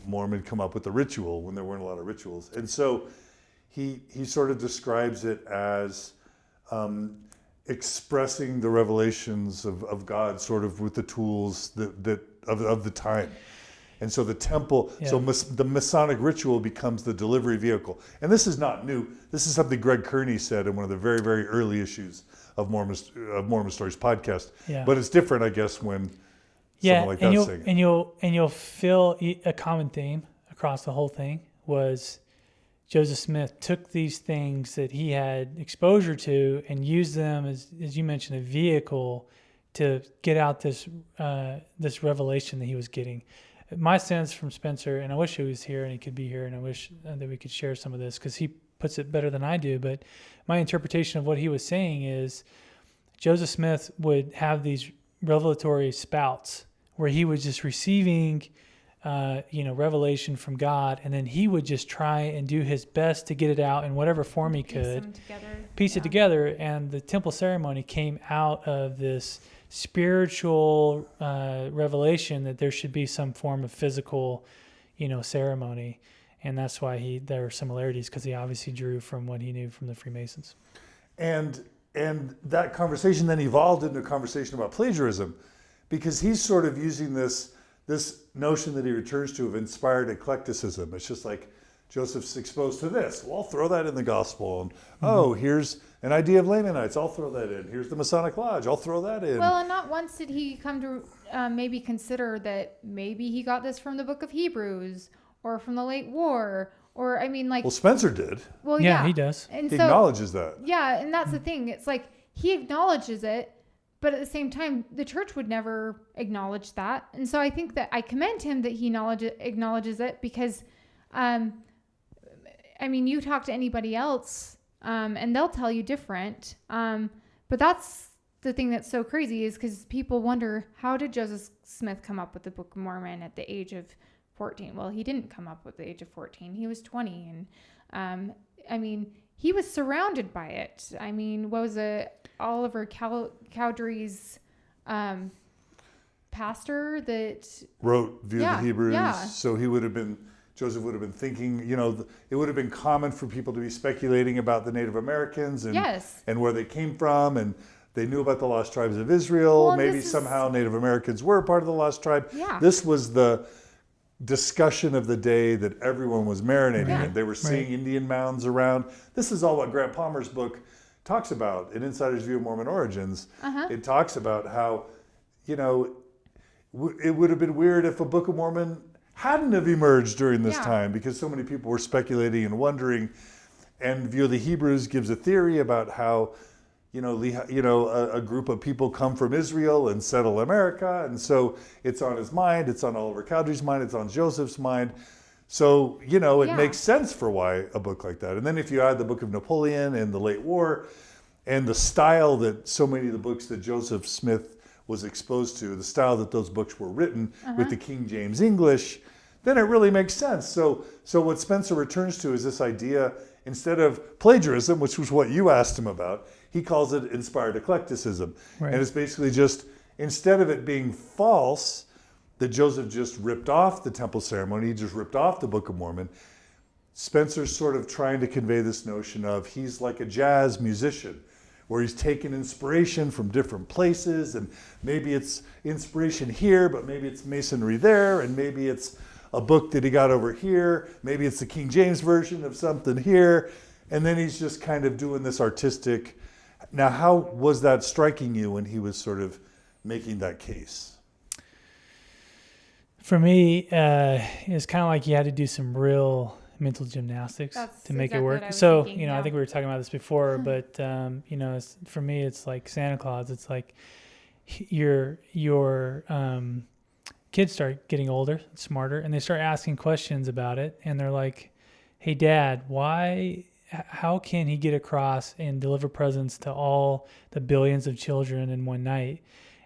Mormon come up with a ritual when there weren't a lot of rituals? And so he sort of describes it as expressing the revelations of God sort of with the tools that of the time. And so the temple, the Masonic ritual becomes the delivery vehicle. And this is not new. This is something Greg Kearney said in one of the very, very early issues of Mormon Stories Podcast. Yeah. But it's different, I guess, when someone like that's saying it. And you'll feel a common theme across the whole thing was Joseph Smith took these things that he had exposure to and used them as you mentioned, a vehicle to get out this revelation that he was getting. My sense from Spencer, and I wish he was here and he could be here, and I wish that we could share some of this because he puts it better than I do, but my interpretation of what he was saying is Joseph Smith would have these revelatory spouts where he was just receiving revelation from God, and then he would just try and do his best to get it out in whatever form he could, piece it together. And the temple ceremony came out of this spiritual revelation that there should be some form of physical, ceremony. And that's why there are similarities, because he obviously drew from what he knew from the Freemasons. And that conversation then evolved into a conversation about plagiarism, because he's sort of using this notion that he returns to of inspired eclecticism. It's just like Joseph's exposed to this. Well, I'll throw that in the gospel. And here's an idea of Lamanites. I'll throw that in. Here's the Masonic Lodge. I'll throw that in. Well, and not once did he come to maybe consider that maybe he got this from the book of Hebrews or from the late war. Or, well, Spencer did. Well, yeah, he does. And he acknowledges that. Yeah, and that's the thing. It's like he acknowledges it, but at the same time, the church would never acknowledge that. And so I think that I commend him that he acknowledges it, because, you talk to anybody else, and they'll tell you different. But that's the thing that's so crazy, is because people wonder, how did Joseph Smith come up with the Book of Mormon at the age of 14? Well, he didn't come up with the age of 14. He was 20. And, he was surrounded by it. What was it? Oliver Cowdery's pastor that wrote View of the Hebrews. Yeah. So Joseph would have been thinking, it would have been common for people to be speculating about the Native Americans and where they came from, and they knew about the lost tribes of Israel. Well, maybe somehow Native Americans were part of the lost tribe. Yeah. This was the discussion of the day that everyone was marinating in. They were seeing Indian mounds around. This is all what Grant Palmer's book talks about in Insider's View of Mormon Origins. It talks about how, it would have been weird if a Book of Mormon hadn't have emerged during this time, because so many people were speculating and wondering. And View of the Hebrews gives a theory about how, a group of people come from Israel and settle America. And so it's on his mind. It's on Oliver Cowdery's mind. It's on Joseph's mind. So, it makes sense for why a book like that. And then if you add the Book of Napoleon and the late war and the style that so many of the books that Joseph Smith was exposed to, the style that those books were written with the King James English, then it really makes sense. So what Spencer returns to is this idea, instead of plagiarism, which was what you asked him about, he calls it inspired eclecticism. Right. And it's basically just, instead of it being false, that Joseph just ripped off the temple ceremony, he just ripped off the Book of Mormon, Spencer's sort of trying to convey this notion of he's like a jazz musician, where he's taken inspiration from different places, and maybe it's inspiration here, but maybe it's masonry there, and maybe it's a book that he got over here, maybe it's the King James version of something here, and then he's just kind of doing this artistic. Now, how was that striking you when he was sort of making that case? For me, it's kind of like you had to do some real mental gymnastics to make it work. So, thinking, I think we were talking about this before, but, for me, it's like Santa Claus. It's like your kids start getting older, smarter, and they start asking questions about it. And they're like, hey, Dad, how can he get across and deliver presents to all the billions of children in one night?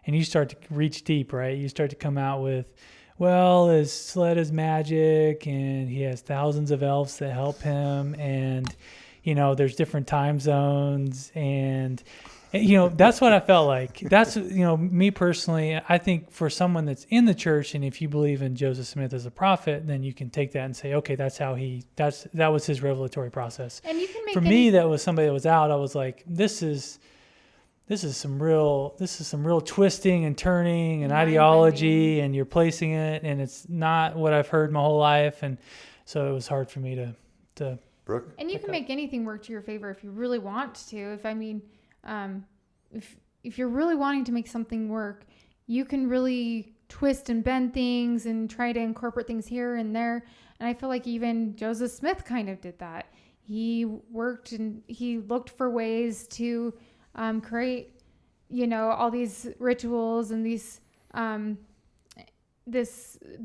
And you start to reach deep, right? You start to come out with, well, his sled is magic, and he has thousands of elves that help him, and, there's different time zones, and that's what I felt like. That's, me personally, I think for someone that's in the church, and if you believe in Joseph Smith as a prophet, then you can take that and say, okay, that was his revelatory process. And you can make me, that was somebody that was out. I was like, this is some real twisting and turning and ideology, and you're placing it, and it's not what I've heard my whole life. And so it was hard for me to Brooke? And you can make anything work to your favor if you really want to. If you're really wanting to make something work, you can really twist and bend things and try to incorporate things here and there. And I feel like even Joseph Smith kind of did that. He worked and he looked for ways to create, all these rituals and these, the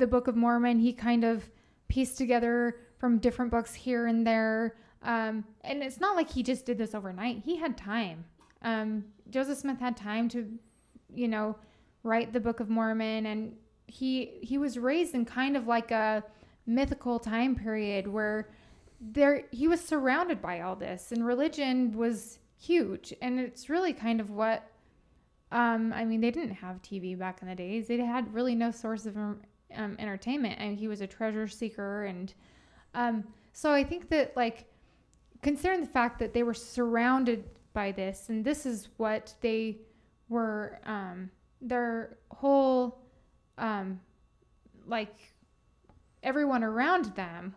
Book of Mormon. He kind of pieced together from different books here and there. And it's not like he just did this overnight. He had time. Joseph Smith had time to, write the Book of Mormon. And he was raised in kind of like a mythical time period where he was surrounded by all this, and religion was huge. And it's really kind of what, I mean, they didn't have TV back in the days. They had really no source of entertainment, and he was a treasure seeker. And so I think that, like, considering the fact that they were surrounded by this, and this is what they were, their whole, like, everyone around them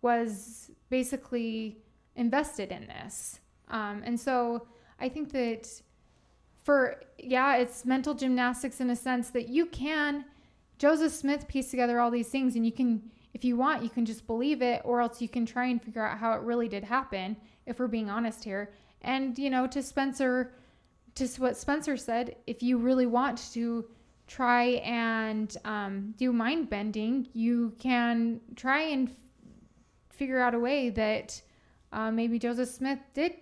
was basically invested in this. And so I think that it's mental gymnastics in a sense that Joseph Smith pieced together all these things, and you can, if you want, you can just believe it, or else you can try and figure out how it really did happen, if we're being honest here. And, you know, to what Spencer said, if you really want to try and do mind bending, you can try and figure out a way that maybe Joseph Smith did,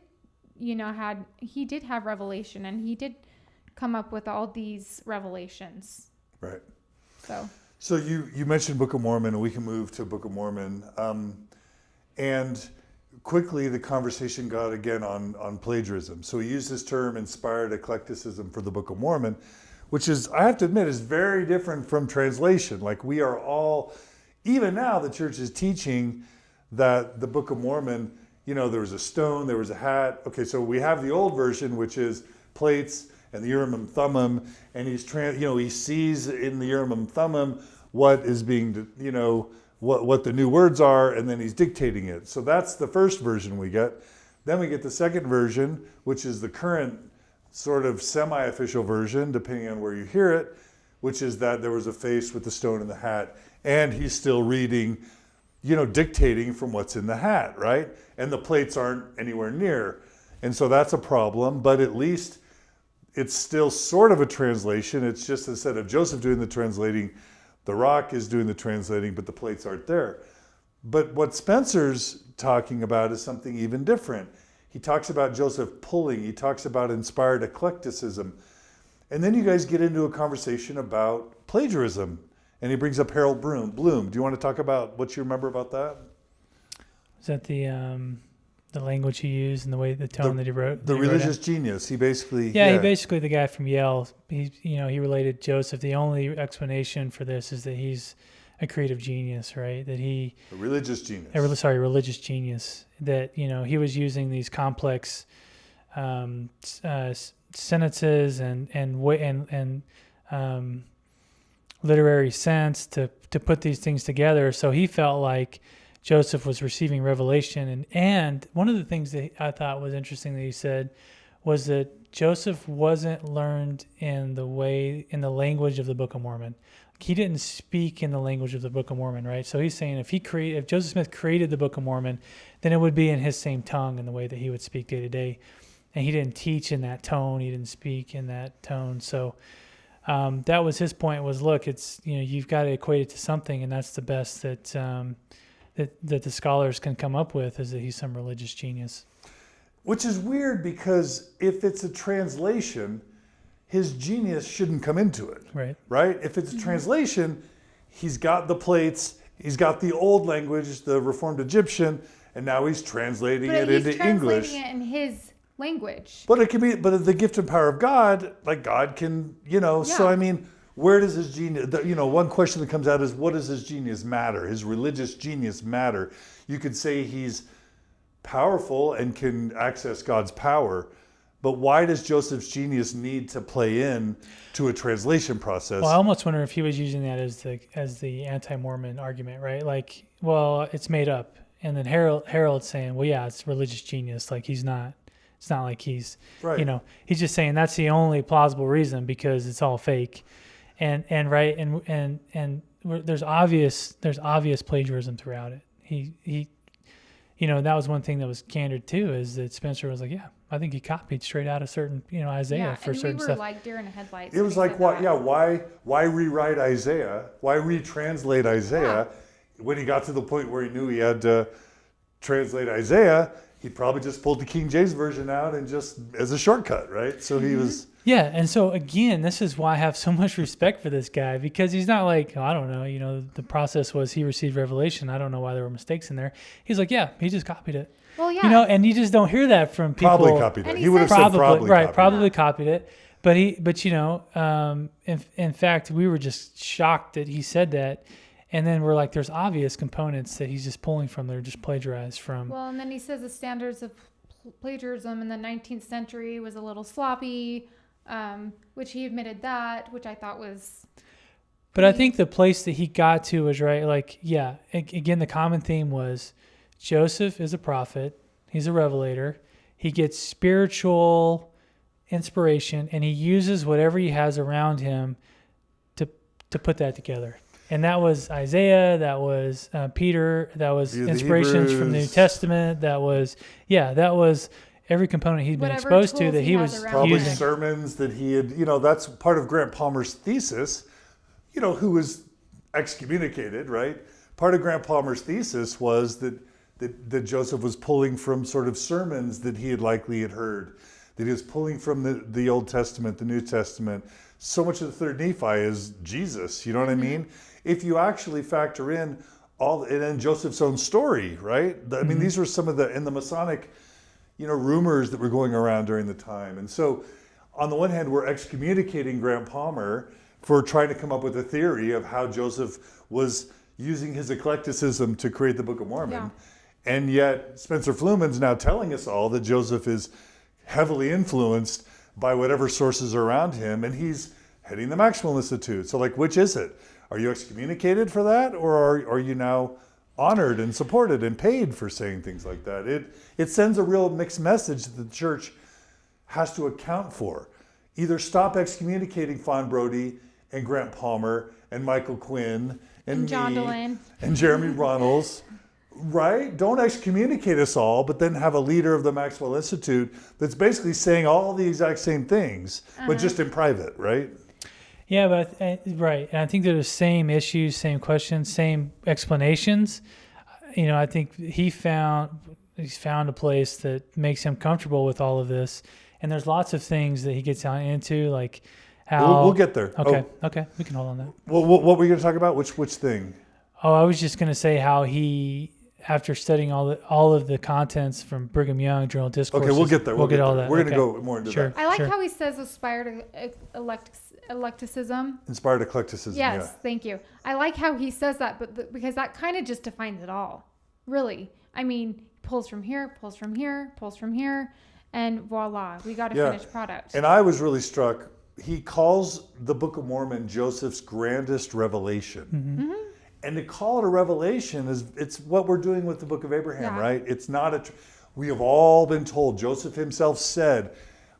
you know, he did have revelation, and he did come up with all these revelations. Right. So you mentioned Book of Mormon, and we can move to Book of Mormon. And quickly the conversation got again on plagiarism. So he used this term, inspired eclecticism, for the Book of Mormon, which is, I have to admit, is very different from translation. Like, we are all, even now the church is teaching that the Book of Mormon, you know, there was a stone, there was a hat. Okay, so we have the old version, which is plates and the Urim and Thummim, and he sees in the Urim and Thummim what is being, you know, what the new words are, and then he's dictating it. So that's the first version we get. Then we get the second version, which is the current sort of semi-official version, depending on where you hear it, which is that there was a face with the stone in the hat, and he's still reading, you know, dictating from what's in the hat, right? And the plates aren't anywhere near. And so that's a problem, but at least it's still sort of a translation. It's just, instead of Joseph doing the translating, the rock is doing the translating, but the plates aren't there. But what Spencer's talking about is something even different. He talks about Joseph pulling. He talks about inspired eclecticism. And then you guys get into a conversation about plagiarism. And he brings up Harold Bloom. Do you want to talk about what you remember about that? Is that the language he used and the tone that he wrote? The religious genius. He basically... he basically, the guy from Yale, he related Joseph. The only explanation for this is that he's a creative genius, right? That he... A religious genius. Religious genius. That, you know, he was using these complex sentences and literary sense to put these things together. So he felt like Joseph was receiving revelation. And one of the things that I thought was interesting that he said was that Joseph wasn't learned in the language of the Book of Mormon. He didn't speak in the language of the Book of Mormon, right? So he's saying if Joseph Smith created the Book of Mormon, then it would be in his same tongue in the way that he would speak day to day. And he didn't teach in that tone. He didn't speak in that tone. So that was his point, was, look, it's, you know, you've got to equate it to something, and that's the best that the scholars can come up with, is that he's some religious genius. Which is weird, because if it's a translation, his genius shouldn't come into it. Right? If it's a translation, he's got the plates, he's got the old language, the Reformed Egyptian, and now he's translating it into English. Translating it in his language. But it can be, but the gift and power of God, like, God can, you know, so I mean, where does his genius, you know, one question that comes out is, what does his genius matter? His religious genius matter? You could say he's powerful and can access God's power, but why does Joseph's genius need to play in to a translation process? Well, I almost wonder if he was using that as the anti-Mormon argument, right? Like, well, it's made up. And then Harold's saying, well, yeah, it's religious genius. Like, it's not like he's, right. You know, he's just saying that's the only plausible reason, because it's all fake. And there's obvious plagiarism throughout it. He you know, that was one thing that was candid too, is that Spencer was like, yeah, I think he copied straight out of certain, you know, Isaiah for certain stuff. Yeah, and we were like deer in the headlights. It was like, why rewrite Isaiah? Why retranslate Isaiah? When he got to the point where he knew he had to translate Isaiah, he probably just pulled the King James version out and just as a shortcut, right? So he was. Yeah, and so again, this is why I have so much respect for this guy, because he's not like, I don't know, the process was he received revelation. I don't know why there were mistakes in there. He's like, yeah, he just copied it. Well, yeah. And you just don't hear that from people. Probably copied it. He would have said probably right, copied it. copied it. But in fact, we were just shocked that he said that. And then we're like, there's obvious components that he's just pulling from. They're just plagiarized from. Well, and then he says the standards of plagiarism in the 19th century was a little sloppy, which he admitted that, which I thought was. But I think the place that he got to was right. Like, yeah, again, the common theme was Joseph is a prophet. He's a revelator. He gets spiritual inspiration, and he uses whatever he has around him to put that together. And that was Isaiah, that was Peter, that was inspirations from the New Testament, that was every component he'd been exposed to that he was probably using. Sermons that he had, that's part of Grant Palmer's thesis, who was excommunicated, right? Part of Grant Palmer's thesis was that Joseph was pulling from sort of sermons that he had likely heard, that he was pulling from the Old Testament, the New Testament. So much of the third Nephi is Jesus, you know what I mean? If you actually factor in and Joseph's own story, right? I mean, these were some of in the Masonic, rumors that were going around during the time. And so on the one hand, we're excommunicating Grant Palmer for trying to come up with a theory of how Joseph was using his eclecticism to create the Book of Mormon. Yeah. And yet Spencer Fluhman's now telling us all that Joseph is heavily influenced by whatever sources are around him, and he's heading the Maxwell Institute. So which is it? Are you excommunicated for that, or are you now honored and supported and paid for saying things like that? It sends a real mixed message that the church has to account for. Either stop excommunicating Fawn Brody and Grant Palmer and Michael Quinn and John me Delaney and Jeremy Runnels, right? Don't excommunicate us all, but then have a leader of the Maxwell Institute that's basically saying all the exact same things, but just in private, right? Yeah, but right. And I think they're the same issues, same questions, same explanations. I think he's found a place that makes him comfortable with all of this. And there's lots of things that he gets into, like how we'll get there. Okay, we can hold on that. Well, what were you going to talk about? Which thing? Oh, I was just going to say how he, after studying all of the contents from Brigham Young Journal Discourses. Okay, we'll get there. We'll get all that. We're going to go more into that. I like how he says aspired eclecticism. Inspired eclecticism. Yes, yeah. Thank you. I like how he says that, but because that kind of just defines it all, really. I mean, pulls from here, pulls from here, pulls from here, and voila, we got a finished product. And I was really struck. He calls the Book of Mormon Joseph's grandest revelation. Mm-hmm. And to call it a revelation it's what we're doing with the Book of Abraham, right? It's not we have all been told, Joseph himself said,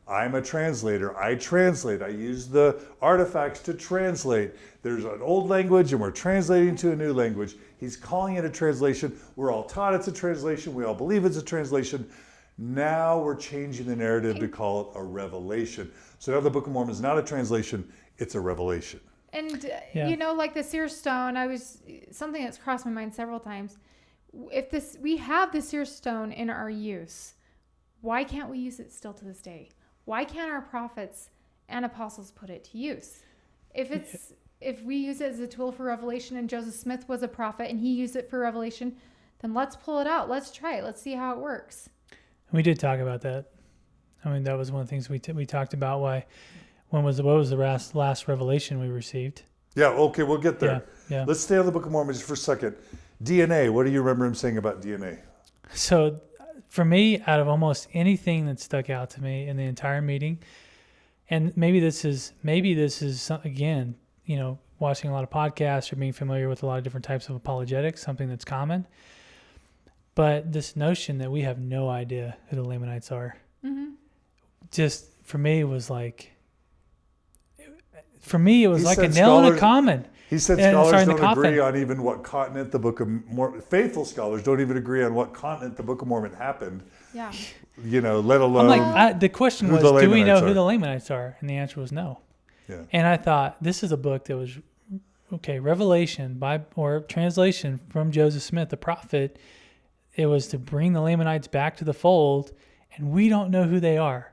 I'm a translator. I translate. I use the artifacts to translate. There's an old language and we're translating to a new language. He's calling it a translation. We're all taught it's a translation. We all believe it's a translation. Now we're changing the narrative to call it a revelation. So now the Book of Mormon is not a translation, it's a revelation. And, like the seer stone, something that's crossed my mind several times. If we have the seer stone in our use, why can't we use it still to this day? Why can't our prophets and apostles put it to use? If we use it as a tool for revelation and Joseph Smith was a prophet and he used it for revelation, then let's pull it out. Let's try it. Let's see how it works. We did talk about that. I mean, that was one of the things we talked about. What was the last revelation we received? Yeah, okay, we'll get there. Yeah. Let's stay on the Book of Mormon just for a second. DNA, what do you remember him saying about DNA? So for me, out of almost anything that stuck out to me in the entire meeting, and maybe this is again, watching a lot of podcasts or being familiar with a lot of different types of apologetics, something that's common. But this notion that we have no idea who the Lamanites are, just for me was like, a nail in a common. He said scholars don't agree on even what continent the Book of Mormon, faithful scholars don't even agree on what continent the Book of Mormon happened. Yeah. Let alone. I'm like, the question was, do we know who the Lamanites are? And the answer was no. Yeah. And I thought, this is a book that was, revelation or translation from Joseph Smith, the prophet. it was to bring the Lamanites back to the fold, and we don't know who they are.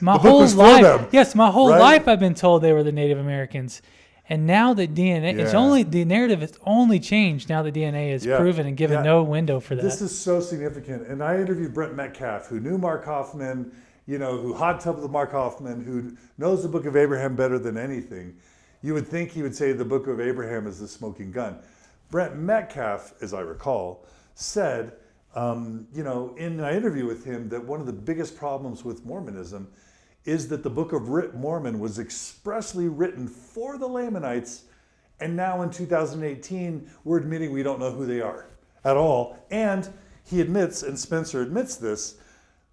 My whole life, yes, my whole life I've been told they were the Native Americans. And now that DNA, the narrative has only changed now that DNA is proven and given no window for that. This is so significant. And I interviewed Brent Metcalf, who knew Mark Hoffman, who hot tubbed with Mark Hoffman, who knows the Book of Abraham better than anything. You would think he would say the Book of Abraham is the smoking gun. Brent Metcalf, as I recall, said, in my interview with him, that one of the biggest problems with Mormonism is that the Book of Mormon was expressly written for the Lamanites, and now in 2018, we're admitting we don't know who they are at all. And he admits, and Spencer admits this,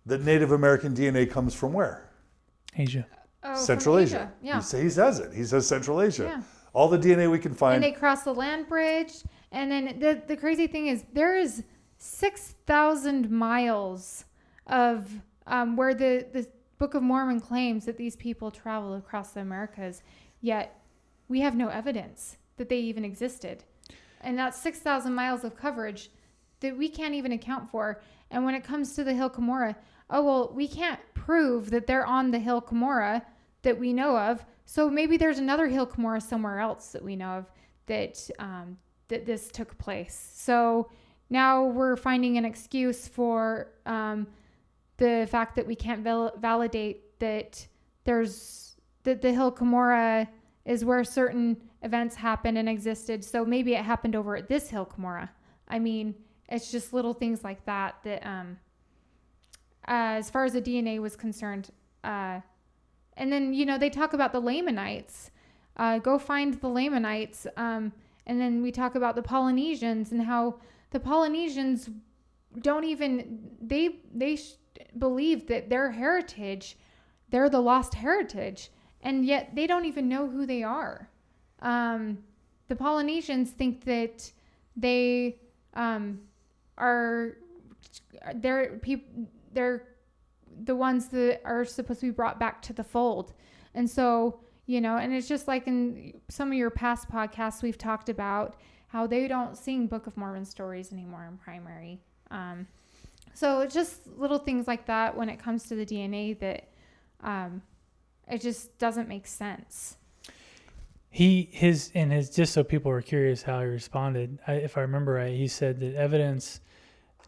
that Native American DNA comes from where? Asia. Central Asia. Yeah. He says it. He says Central Asia. Yeah. All the DNA we can find. And they cross the land bridge. And then the crazy thing is there is 6,000 miles of where the Book of Mormon claims that these people traveled across the Americas, yet we have no evidence that they even existed. And that's 6,000 miles of coverage that we can't even account for. And when it comes to the Hill Cumorah, we can't prove that they're on the Hill Cumorah that we know of. So maybe there's another Hill Cumorah somewhere else that we know of that this took place. So now we're finding an excuse for the fact that we can't validate that that the Hill Cumorah is where certain events happened and existed. So maybe it happened over at this Hill Cumorah. I mean, it's just little things like that as far as the DNA was concerned. And then, they talk about the Lamanites. Go find the Lamanites. And then we talk about the Polynesians and how the Polynesians don't even, they believe that their heritage, they're the lost heritage. And yet they don't even know who they are. The Polynesians think that they they're the ones that are supposed to be brought back to the fold. And so, and it's just like in some of your past podcasts, we've talked about how they don't sing Book of Mormon stories anymore in primary. So it's just little things like that when it comes to the DNA that it just doesn't make sense. Just so people were curious how he responded, if I remember right, he said that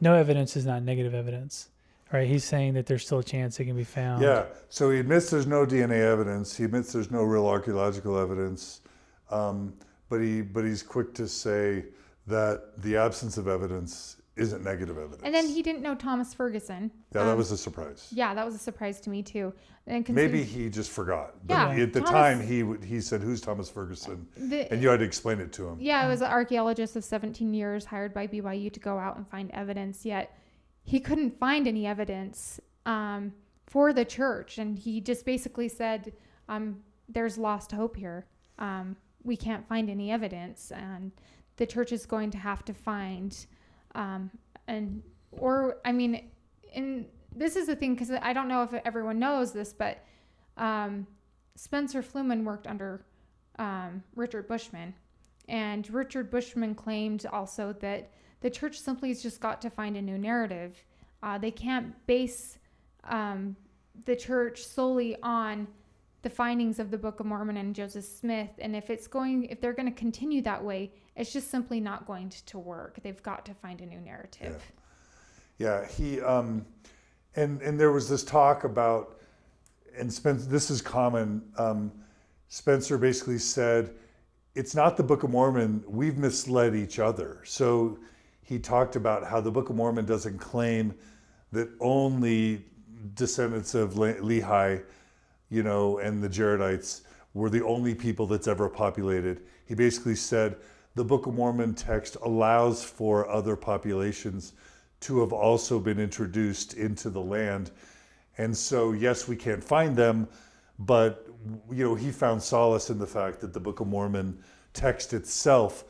no evidence is not negative evidence. Right, he's saying that there's still a chance it can be found. Yeah, so he admits there's no DNA evidence. He admits there's no real archaeological evidence, but he's quick to say that the absence of evidence isn't negative evidence. And then he didn't know Thomas Ferguson. Yeah, that was a surprise. Yeah, that was a surprise to me too. And maybe he just forgot. Yeah, but at the time he said, "Who's Thomas Ferguson?" And you had to explain it to him. Yeah, it was an archaeologist of 17 years hired by BYU to go out and find evidence, yet he couldn't find any evidence for the church. And he just basically said, there's lost hope here. We can't find any evidence. And the church is going to have to find, this is the thing, because I don't know if everyone knows this, but Spencer Fluhman worked under Richard Bushman. And Richard Bushman claimed also that the church simply has just got to find a new narrative. They can't base the church solely on the findings of the Book of Mormon and Joseph Smith. And if they're going to continue that way, it's just simply not going to work. They've got to find a new narrative. Yeah, he and there was this talk about, and Spencer, this is common. Spencer basically said, it's not the Book of Mormon. We've misled each other. So he talked about how the Book of Mormon doesn't claim that only descendants of Lehi, and the Jaredites were the only people that's ever populated. He basically said the Book of Mormon text allows for other populations to have also been introduced into the land. And so, yes, we can't find them, but, he found solace in the fact that the Book of Mormon text itself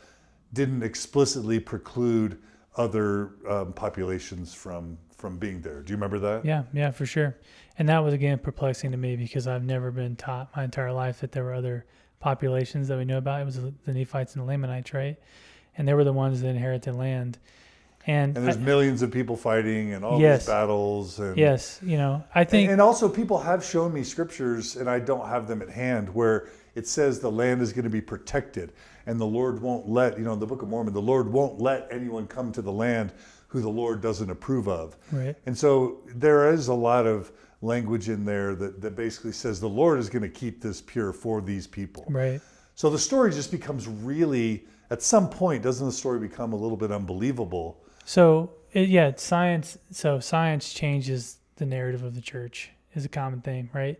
didn't explicitly preclude other populations from being there. Do you remember that? Yeah, for sure. And that was, again, perplexing to me because I've never been taught my entire life that there were other populations that we know about. It was the Nephites and the Lamanites, right? And they were the ones that inherited land. And there's millions of people fighting and all Yes. these battles. And, yes, I think and also people have shown me scriptures, and I don't have them at hand, where it says the land is going to be protected, and the Lord won't let, in the Book of Mormon, the Lord won't let anyone come to the land who the Lord doesn't approve of. Right. And so there is a lot of language in there that basically says the Lord is going to keep this pure for these people. Right. So the story just becomes really, at some point, doesn't the story become a little bit unbelievable? So science. So science changes the narrative of the church is a common theme, right?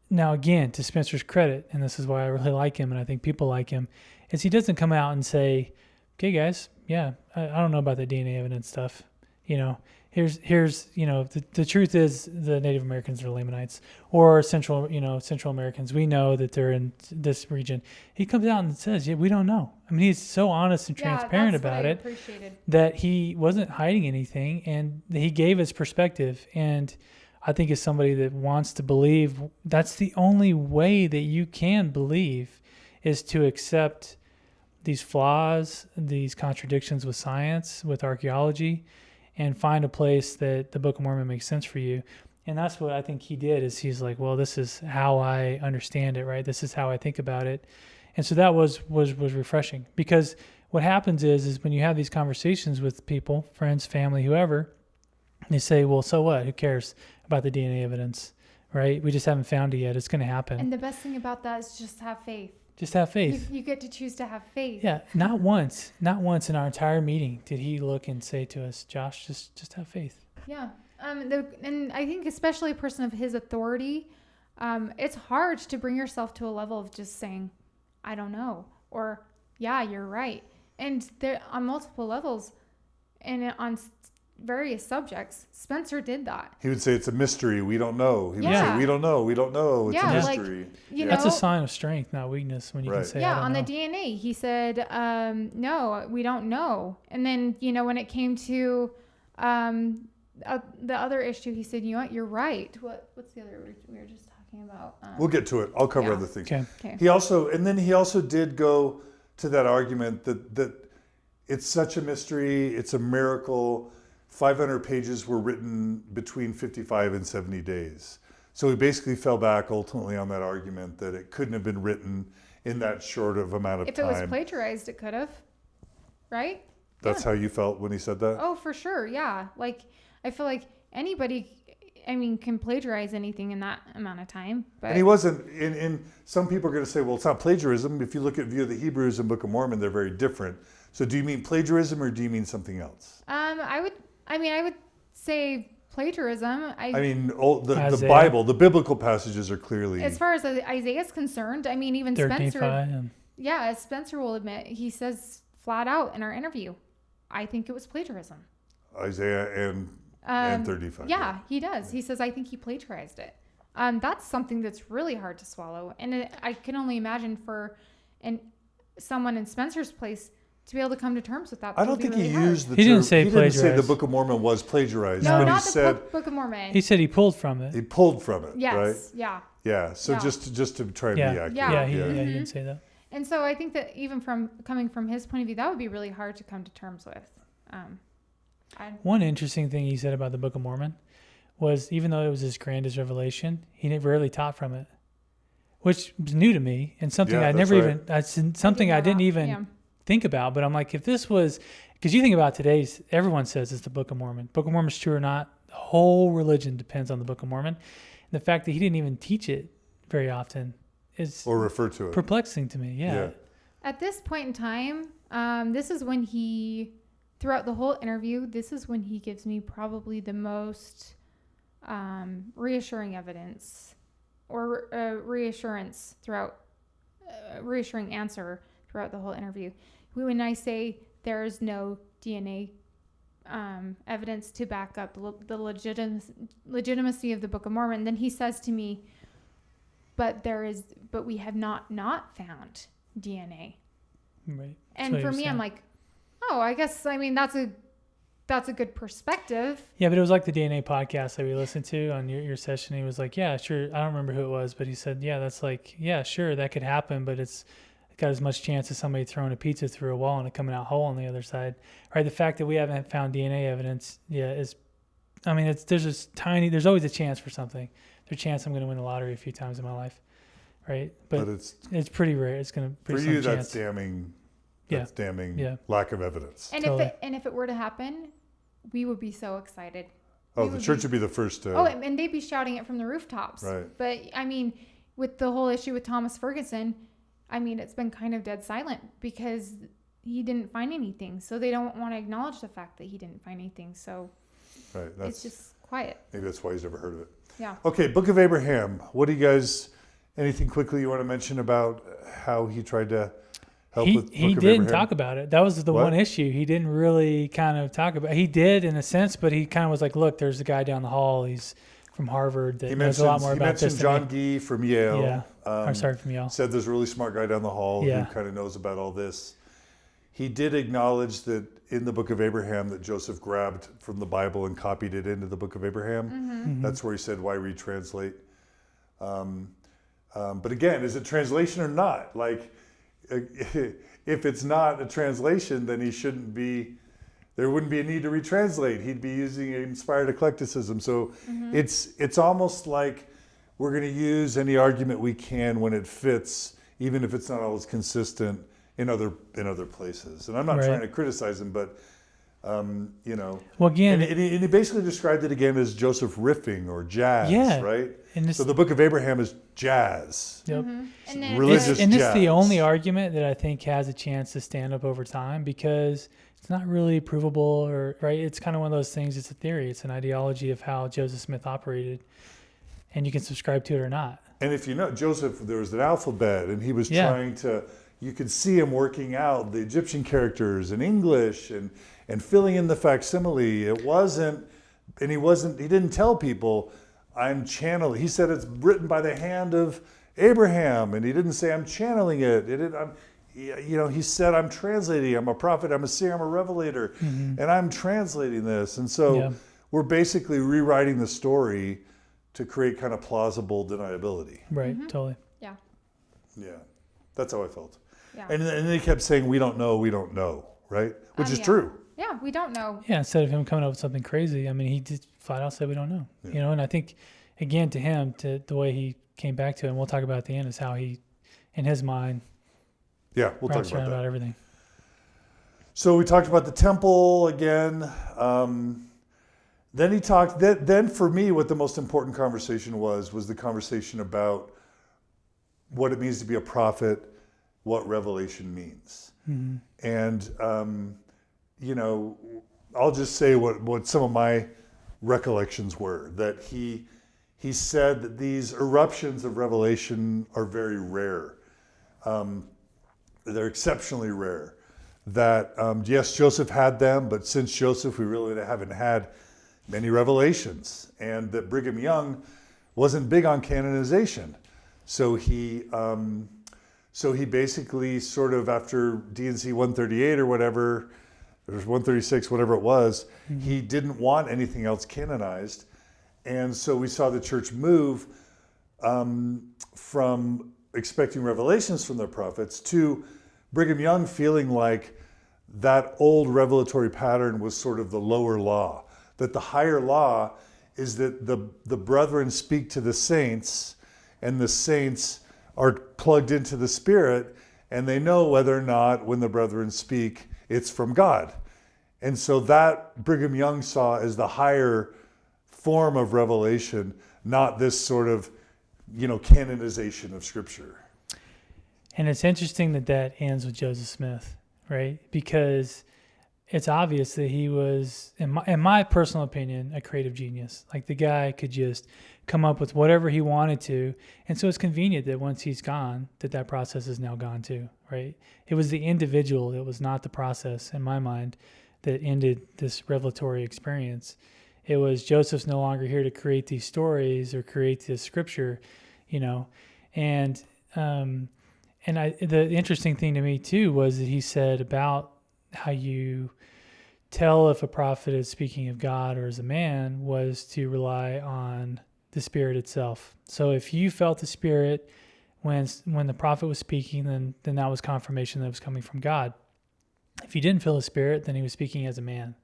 Now, again, to Spencer's credit, and this is why I really like him, and I think people like him, is he doesn't come out and say, "Okay, guys, I don't know about the DNA evidence stuff. Here's the truth is the Native Americans are Lamanites, or Central Americans. We know that they're in this region." He comes out and says, "Yeah, we don't know." I mean, he's so honest and transparent that's about what I it appreciated. that he wasn't hiding anything, and he gave his perspective. And I think as somebody that wants to believe, that's the only way that you can believe, is to accept these flaws, these contradictions with science, with archaeology, and find a place that the Book of Mormon makes sense for you. And that's what I think he did, is he's like, well, this is how I understand it, right? This is how I think about it. And so that was refreshing, because what happens is when you have these conversations with people, friends, family, whoever, they say, well, so what? Who cares about the DNA evidence, right? We just haven't found it yet. It's going to happen. And the best thing about that is just have faith. Just have faith. You get to choose to have faith. Yeah, not once in our entire meeting did he look and say to us, "Josh, just have faith." Yeah. And I think especially a person of his authority, it's hard to bring yourself to a level of just saying, "I don't know," or "Yeah, you're right." And there, on multiple levels and on various subjects, Spencer did that. He would say it's a mystery. We don't know. He would Yeah. say, we don't know. It's Yeah, a like, mystery. you That's know, a sign of strength, not weakness, when you can Right. say, yeah, "I don't on know." the DNA, he said, no, we don't know. And then, when it came to the other issue, he said, you know what, you're right. What's the other we were just talking about? We'll get to it. I'll cover yeah. other things. Okay. He also did go to that argument that it's such a mystery. It's a miracle. 500 pages were written between 55 and 70 days. So he basically fell back ultimately on that argument that it couldn't have been written in that short of amount of If time. it was plagiarized, it could have, right? That's how you felt when he said that? Oh, for sure. Yeah. Like, I feel like anybody, can plagiarize anything in that amount of time. But And he wasn't, in some people are going to say, well, it's not plagiarism. If you look at View of the Hebrews and Book of Mormon, they're very different. So do you mean plagiarism or do you mean something else? I would say plagiarism. The Bible, the biblical passages are clearly... As far as Isaiah is concerned, even Third Spencer... Nephi and... Yeah, as Spencer will admit, he says flat out in our interview, I think it was plagiarism. Isaiah and 35. Yeah, he does. He says, I think he plagiarized it. That's something that's really hard to swallow. And I can only imagine for someone in Spencer's place to be able to come to terms with that. I don't think really he hard. used the He term. didn't say He didn't say plagiarized. the Book of Mormon was plagiarized. No, but not he the said Book of Mormon. He said he pulled from it. he pulled from it, Yes, right? yeah. Yeah, so Yeah. just to try and Yeah. be accurate. Yeah. He Mhm. didn't say that. And so I think that even coming from his point of view, that would be really hard to come to terms with. One interesting thing he said about the Book of Mormon was, even though it was his grandest revelation, he rarely taught from it, which was new to me and something Yeah, I that's never right. I didn't even think about. But I'm like, if this was, because you think about today's, everyone says it's the Book of Mormon. Book of Mormon's true or not, the whole religion depends on the Book of Mormon. And the fact that he didn't even teach it very often is Or refer to it. perplexing to me. Yeah. At this point in time, this is when throughout the whole interview, this is when he gives me probably the most reassuring evidence or reassurance reassuring answer throughout the whole interview. When I say there is no DNA evidence to back up the legitimacy of the Book of Mormon, then he says to me, but we have not found DNA. Right. And for me, I'm like, oh, I guess, that's a good perspective. Yeah, but it was like the DNA podcast that we listened to on your session. He was like, yeah, sure. I don't remember who it was, but he said, yeah, that's like, yeah, sure, that could happen, but it's got as much chance as somebody throwing a pizza through a wall and it coming out whole on the other side. Right? The fact that we haven't found DNA evidence yet is, I mean, there's always a chance for something. There's a chance I'm going to win the lottery a few times in my life, right? But it's pretty rare. It's going to for you. That's damning. That's damning lack of evidence. And if it were to happen, we would be so excited. Oh, the church would be the first to. Oh, and they'd be shouting it from the rooftops. Right. But I mean, with the whole issue with Thomas Ferguson, I mean, it's been kind of dead silent because he didn't find anything. So they don't want to acknowledge the fact that he didn't find anything. So it's just quiet. Maybe that's why he's never heard of it. Yeah. Okay, Book of Abraham. What do you guys, anything quickly you want to mention about how he tried to help with Book of Abraham? He didn't talk about it. That was the one issue. He didn't really kind of talk about it. He did in a sense, but he kind of was like, look, there's a guy down the hall. He's from Harvard that knows a lot more about this. He mentioned John Gee from Yale. Yeah. From Yale. Said there's a really smart guy down the hall who kind of knows about all this. He did acknowledge that in the Book of Abraham that Joseph grabbed from the Bible and copied it into the Book of Abraham. Mm-hmm. That's where he said, why retranslate? But again, is it translation or not? Like, if it's not a translation, then there wouldn't be a need to retranslate. He'd be using inspired eclecticism. So it's almost like we're going to use any argument we can when it fits, even if it's not always consistent in other places. And I'm not trying to criticize him, but Well, again, and he basically described it again as Joseph riffing or jazz, right? And so the Book of Abraham is jazz. Yep. Mm-hmm. Religious and jazz. it's the only argument that I think has a chance to stand up over time because it's not really provable right? It's kind of one of those things. It's a theory. It's an ideology of how Joseph Smith operated, and you can subscribe to it or not. And if you know, Joseph, there was an alphabet, and he was trying to, you could see him working out the Egyptian characters in English and filling in the facsimile. It wasn't, and he didn't tell people, I'm channeling. He said it's written by the hand of Abraham, and he didn't say I'm channeling it. He said I'm translating. I'm a prophet. I'm a seer. I'm a revelator, and I'm translating this. And so we're basically rewriting the story to create kind of plausible deniability. Right. Totally. Yeah. Yeah, that's how I felt. Yeah. And they kept saying we don't know, right? Which is true. Yeah, we don't know. Yeah, instead of him coming up with something crazy, I mean, he just flat out said we don't know. Yeah. And I think, again, to him, to the way he came back to it, and we'll talk about at the end, is how he, in his mind, we'll talk about that. Everything. So we talked about the temple again. Then he talked. Then for me, what the most important conversation was the conversation about what it means to be a prophet, what revelation means, and I'll just say what some of my recollections were. That he said that these eruptions of revelation are very rare. They're exceptionally rare. That yes, Joseph had them, but since Joseph, we really haven't had many revelations, and that Brigham Young wasn't big on canonization. So he basically sort of after D&C 138 or whatever, or 136, whatever it was, he didn't want anything else canonized. And so we saw the church move from expecting revelations from their prophets to Brigham Young feeling like that old revelatory pattern was sort of the lower law. That the higher law is that the brethren speak to the saints, and the saints are plugged into the Spirit, and they know whether or not when the brethren speak, it's from God. And so that Brigham Young saw as the higher form of revelation, not this sort of, canonization of Scripture. And it's interesting that ends with Joseph Smith, right? Because it's obvious that he was, in my personal opinion, a creative genius. Like the guy could just come up with whatever he wanted to. And so it's convenient that once he's gone, that process is now gone too, right? It was the individual, it was not the process, in my mind, that ended this revelatory experience. It was Joseph's no longer here to create these stories or create this scripture, And the interesting thing to me too was that he said about how you tell if a prophet is speaking of God or as a man was to rely on the Spirit itself. So if you felt the Spirit when the prophet was speaking, then that was confirmation that it was coming from God. If he didn't feel the Spirit, then he was speaking as a man.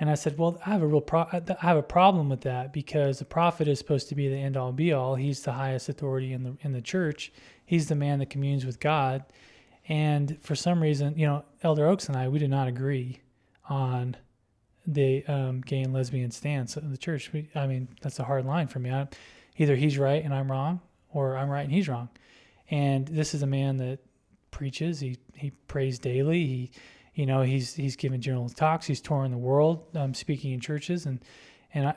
And I said, well, I have a problem with that, because the prophet is supposed to be the end all be all. He's the highest authority in the church. He's the man that communes with God. And for some reason, Elder Oaks and I, we did not agree on the gay and lesbian stance of the church. That's a hard line for me. Either he's right and I'm wrong, or I'm right and he's wrong. And this is a man that preaches. He prays daily. He's given general talks. He's touring the world, speaking in churches, and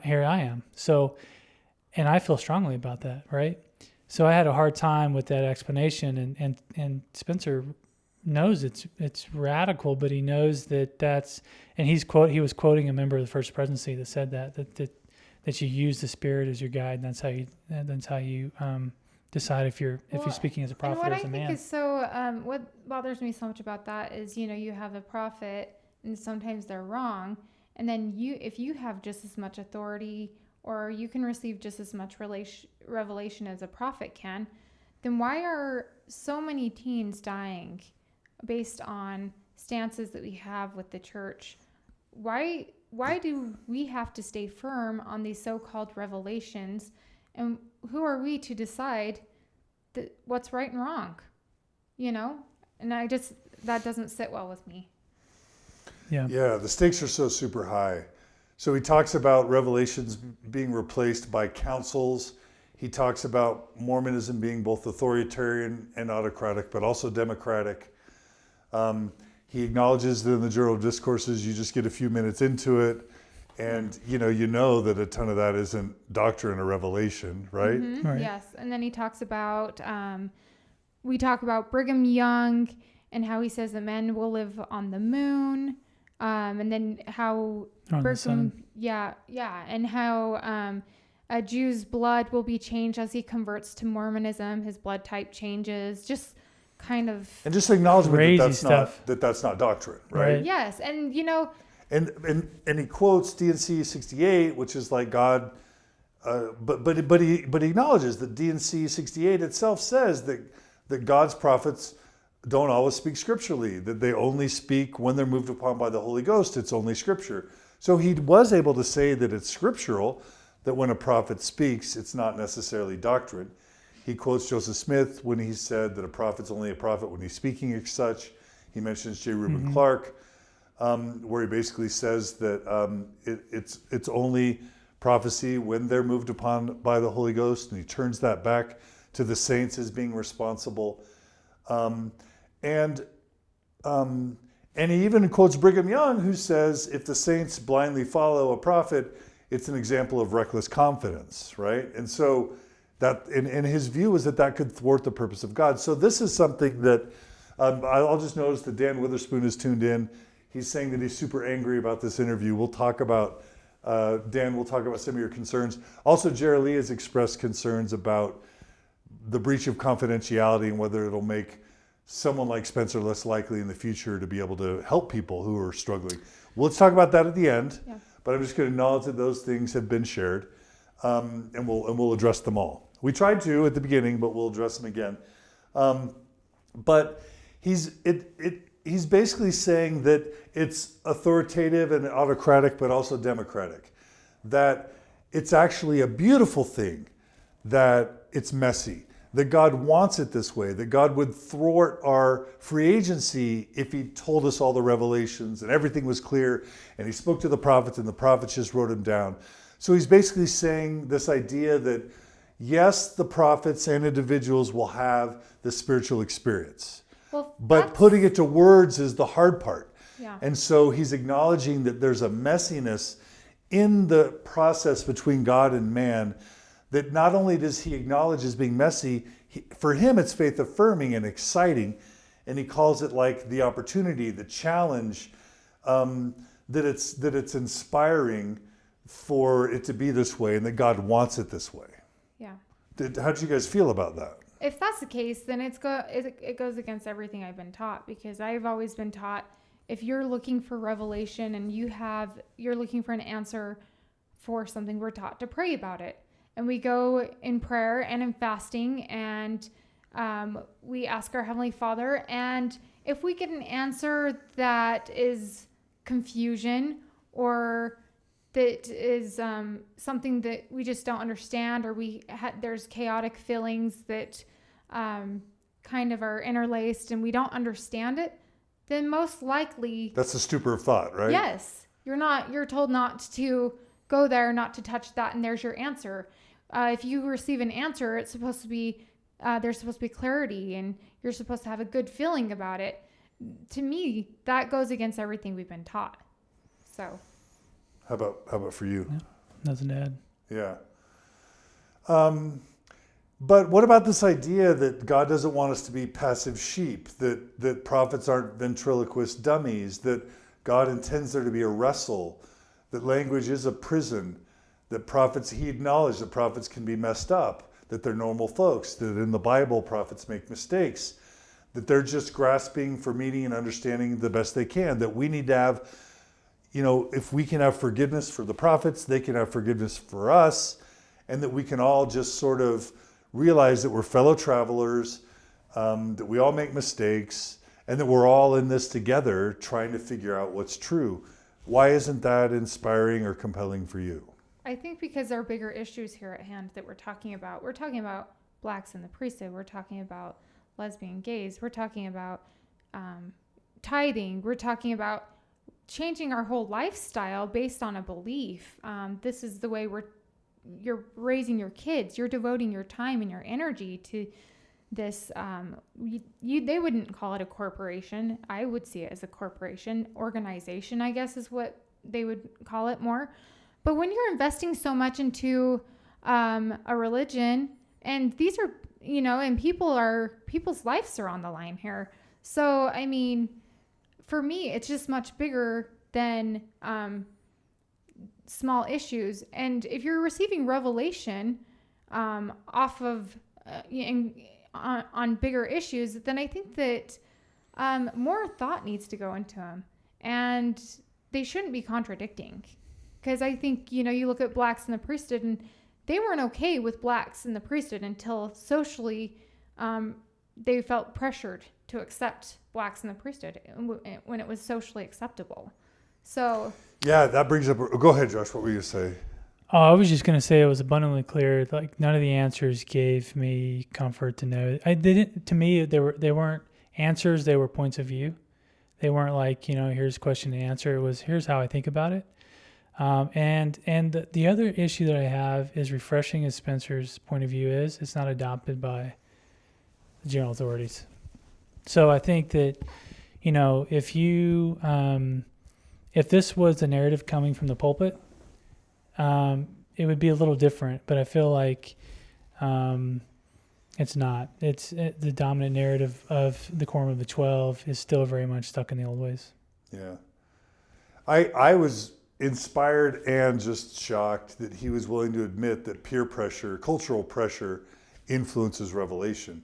here I am. So, and I feel strongly about that, right? So I had a hard time with that explanation, and Spencer knows it's radical, but he knows that's, and he was quoting a member of the First Presidency that said that you use the Spirit as your guide, and that's how you decide if you're speaking as a prophet or as a man. What I think is so, what bothers me so much about that is, you have a prophet and sometimes they're wrong. And then if you have just as much authority, or you can receive just as much revelation as a prophet can, then why are so many teens dying based on stances that we have with the church? Why do we have to stay firm on these so-called revelations? And who are we to decide what's right and wrong? And that doesn't sit well with me. Yeah, the stakes are so super high. So he talks about revelations being replaced by councils. He talks about Mormonism being both authoritarian and autocratic, but also democratic. He acknowledges that in the Journal of Discourses, you just get a few minutes into it, and you know that a ton of that isn't doctrine or revelation, right? Mm-hmm. Right. Yes, and then he talks about, we talk about Brigham Young and how he says that men will live on the moon, and then how Brigham, and how a Jew's blood will be changed as he converts to Mormonism. His blood type changes, just kind of, and just acknowledgement that that's not doctrine, right? Yes, and and he quotes D&C 68, which is like God, but he acknowledges that D&C 68 itself says that God's prophets don't always speak scripturally, that they only speak when they're moved upon by the Holy Ghost. It's only scripture. So he was able to say that it's scriptural, that when a prophet speaks, it's not necessarily doctrine. He quotes Joseph Smith when he said that a prophet's only a prophet when he's speaking as such. He mentions J. Reuben Clark, where he basically says that it's only prophecy when they're moved upon by the Holy Ghost, and he turns that back to the saints as being responsible. And he even quotes Brigham Young, who says if the saints blindly follow a prophet, it's an example of reckless confidence, right? And so that, in his view, is that could thwart the purpose of God. So this is something that I'll just notice that Dan Witherspoon is tuned in. He's saying that he's super angry about this interview. We'll talk about, Dan, we'll talk about some of your concerns. Also, Jerry Lee has expressed concerns about the breach of confidentiality and whether it'll make someone like Spencer less likely in the future to be able to help people who are struggling. Well, let's talk about that at the end, but I'm just going to acknowledge that those things have been shared, and we'll address them all. We tried to at the beginning, but we'll address them again. But he's basically saying that it's authoritative and autocratic, but also democratic. That it's actually a beautiful thing that it's messy. That God wants it this way. That God would thwart our free agency if he told us all the revelations and everything was clear and he spoke to the prophets and the prophets just wrote them down. So he's basically saying this idea that yes, the prophets and individuals will have the spiritual experience. But putting it to words is the hard part. Yeah. And so he's acknowledging that there's a messiness in the process between God and man that not only does he acknowledge as being messy, for him it's faith affirming and exciting. And he calls it like the opportunity, the challenge, that it's inspiring for it to be this way and that God wants it this way. Yeah. How did you guys feel about that? If that's the case, then it goes against everything I've been taught, because I've always been taught if you're looking for revelation and you're looking for an answer for something, we're taught to pray about it. And we go in prayer and in fasting and we ask our Heavenly Father, and if we get an answer that is confusion or that is something that we just don't understand, or there's chaotic feelings that kind of are interlaced and we don't understand it, then most likely that's a stupor of thought, right? Yes, you're told not to go there, not to touch that, and there's your answer. If you receive an answer, it's supposed to be there's supposed to be clarity, and you're supposed to have a good feeling about it. To me, that goes against everything we've been taught. So, how about for you? Yeah, nothing to add. Yeah. But what about this idea that God doesn't want us to be passive sheep, that prophets aren't ventriloquist dummies, that God intends there to be a wrestle, that language is a prison, that he acknowledged that prophets can be messed up, that they're normal folks, that in the Bible prophets make mistakes, that they're just grasping for meaning and understanding the best they can, that we need to have, if we can have forgiveness for the prophets, they can have forgiveness for us, and that we can all just sort of realize that we're fellow travelers, that we all make mistakes, and that we're all in this together trying to figure out what's true. Why isn't that inspiring or compelling for you? I think because there are bigger issues here at hand that we're talking about. We're talking about blacks in the priesthood. We're talking about lesbian gays. We're talking about tithing. We're talking about changing our whole lifestyle based on a belief. This is the way you're raising your kids. You're devoting your time and your energy to this. They wouldn't call it a corporation. I would see it as a corporation. Organization, I guess, is what they would call it more. But when you're investing so much into a religion, and these are, and people's lives are on the line here. So, I mean, for me, it's just much bigger than small issues. And if you're receiving revelation off of on bigger issues, then I think that more thought needs to go into them, and they shouldn't be contradicting. Because I think, you look at blacks in the priesthood, and they weren't okay with blacks in the priesthood until socially they felt pressured to accept blacks in the priesthood when it was socially acceptable. So yeah, that brings up. Go ahead, Josh. What were you going to say? Oh, I was just going to say it was abundantly clear. Like, none of the answers gave me comfort to know. To me, they weren't answers. They were points of view. They weren't like, here's question and answer. It was, here's how I think about it. And the other issue that I have is refreshing, as Spencer's point of view is, it's not adopted by the general authorities. So I think that, if this was the narrative coming from the pulpit, it would be a little different, but I feel like it's not. The dominant narrative of the Quorum of the 12 is still very much stuck in the old ways. Yeah. I was inspired and just shocked that he was willing to admit that peer pressure, cultural pressure, influences revelation.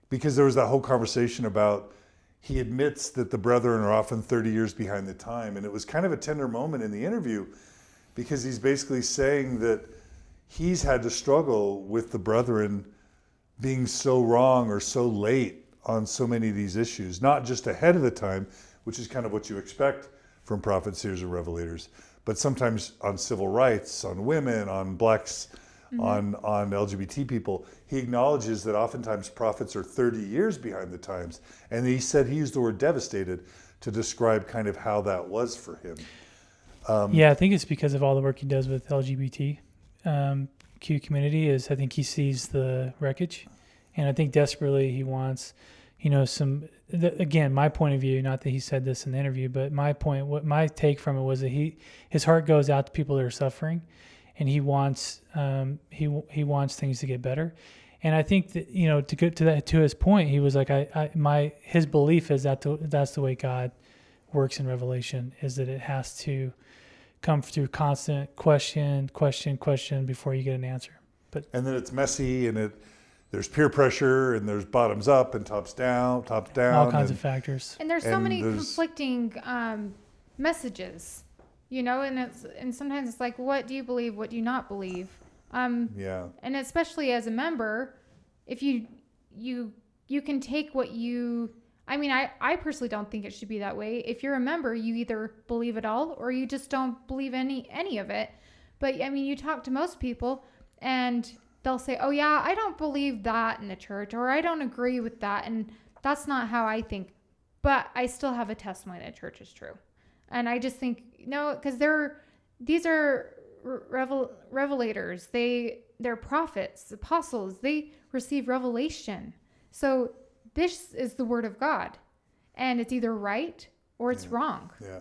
Because there was that whole conversation about, he admits that the brethren are often 30 years behind the time. And it was kind of a tender moment in the interview, because he's basically saying that he's had to struggle with the brethren being so wrong or so late on so many of these issues, not just ahead of the time, which is kind of what you expect from prophets, seers, and revelators, but sometimes on civil rights, on women, on blacks, on LGBT people. He acknowledges that oftentimes prophets are 30 years behind the times. And he said he used the word devastated to describe kind of how that was for him. I think it's because of all the work he does with LGBTQ community. I think he sees the wreckage, and I think desperately he wants, again, my point of view, not that he said this in the interview, but my take from it was that his heart goes out to people that are suffering, and he wants he wants things to get better. And I think that, to get to his point, he was like, his belief is that that's the way God works in Revelation, is that it has to come through constant question before you get an answer. And then it's messy, and there's peer pressure, and there's bottoms up and tops down. All kinds of factors. And there's so many conflicting messages, and sometimes it's like, what do you believe? What do you not believe? And especially as a member, if you you can take what you, I mean, I personally don't think it should be that way. If you're a member, you either believe it all or you just don't believe any of it. But I mean, you talk to most people and they'll say, oh yeah, I don't believe that in the church, or I don't agree with that. And that's not how I think, but I still have a testimony that church is true. And I just think, no, because these are revelators. They're prophets, apostles. They receive revelation. So this is the word of God, and it's either right or it's wrong. Yeah.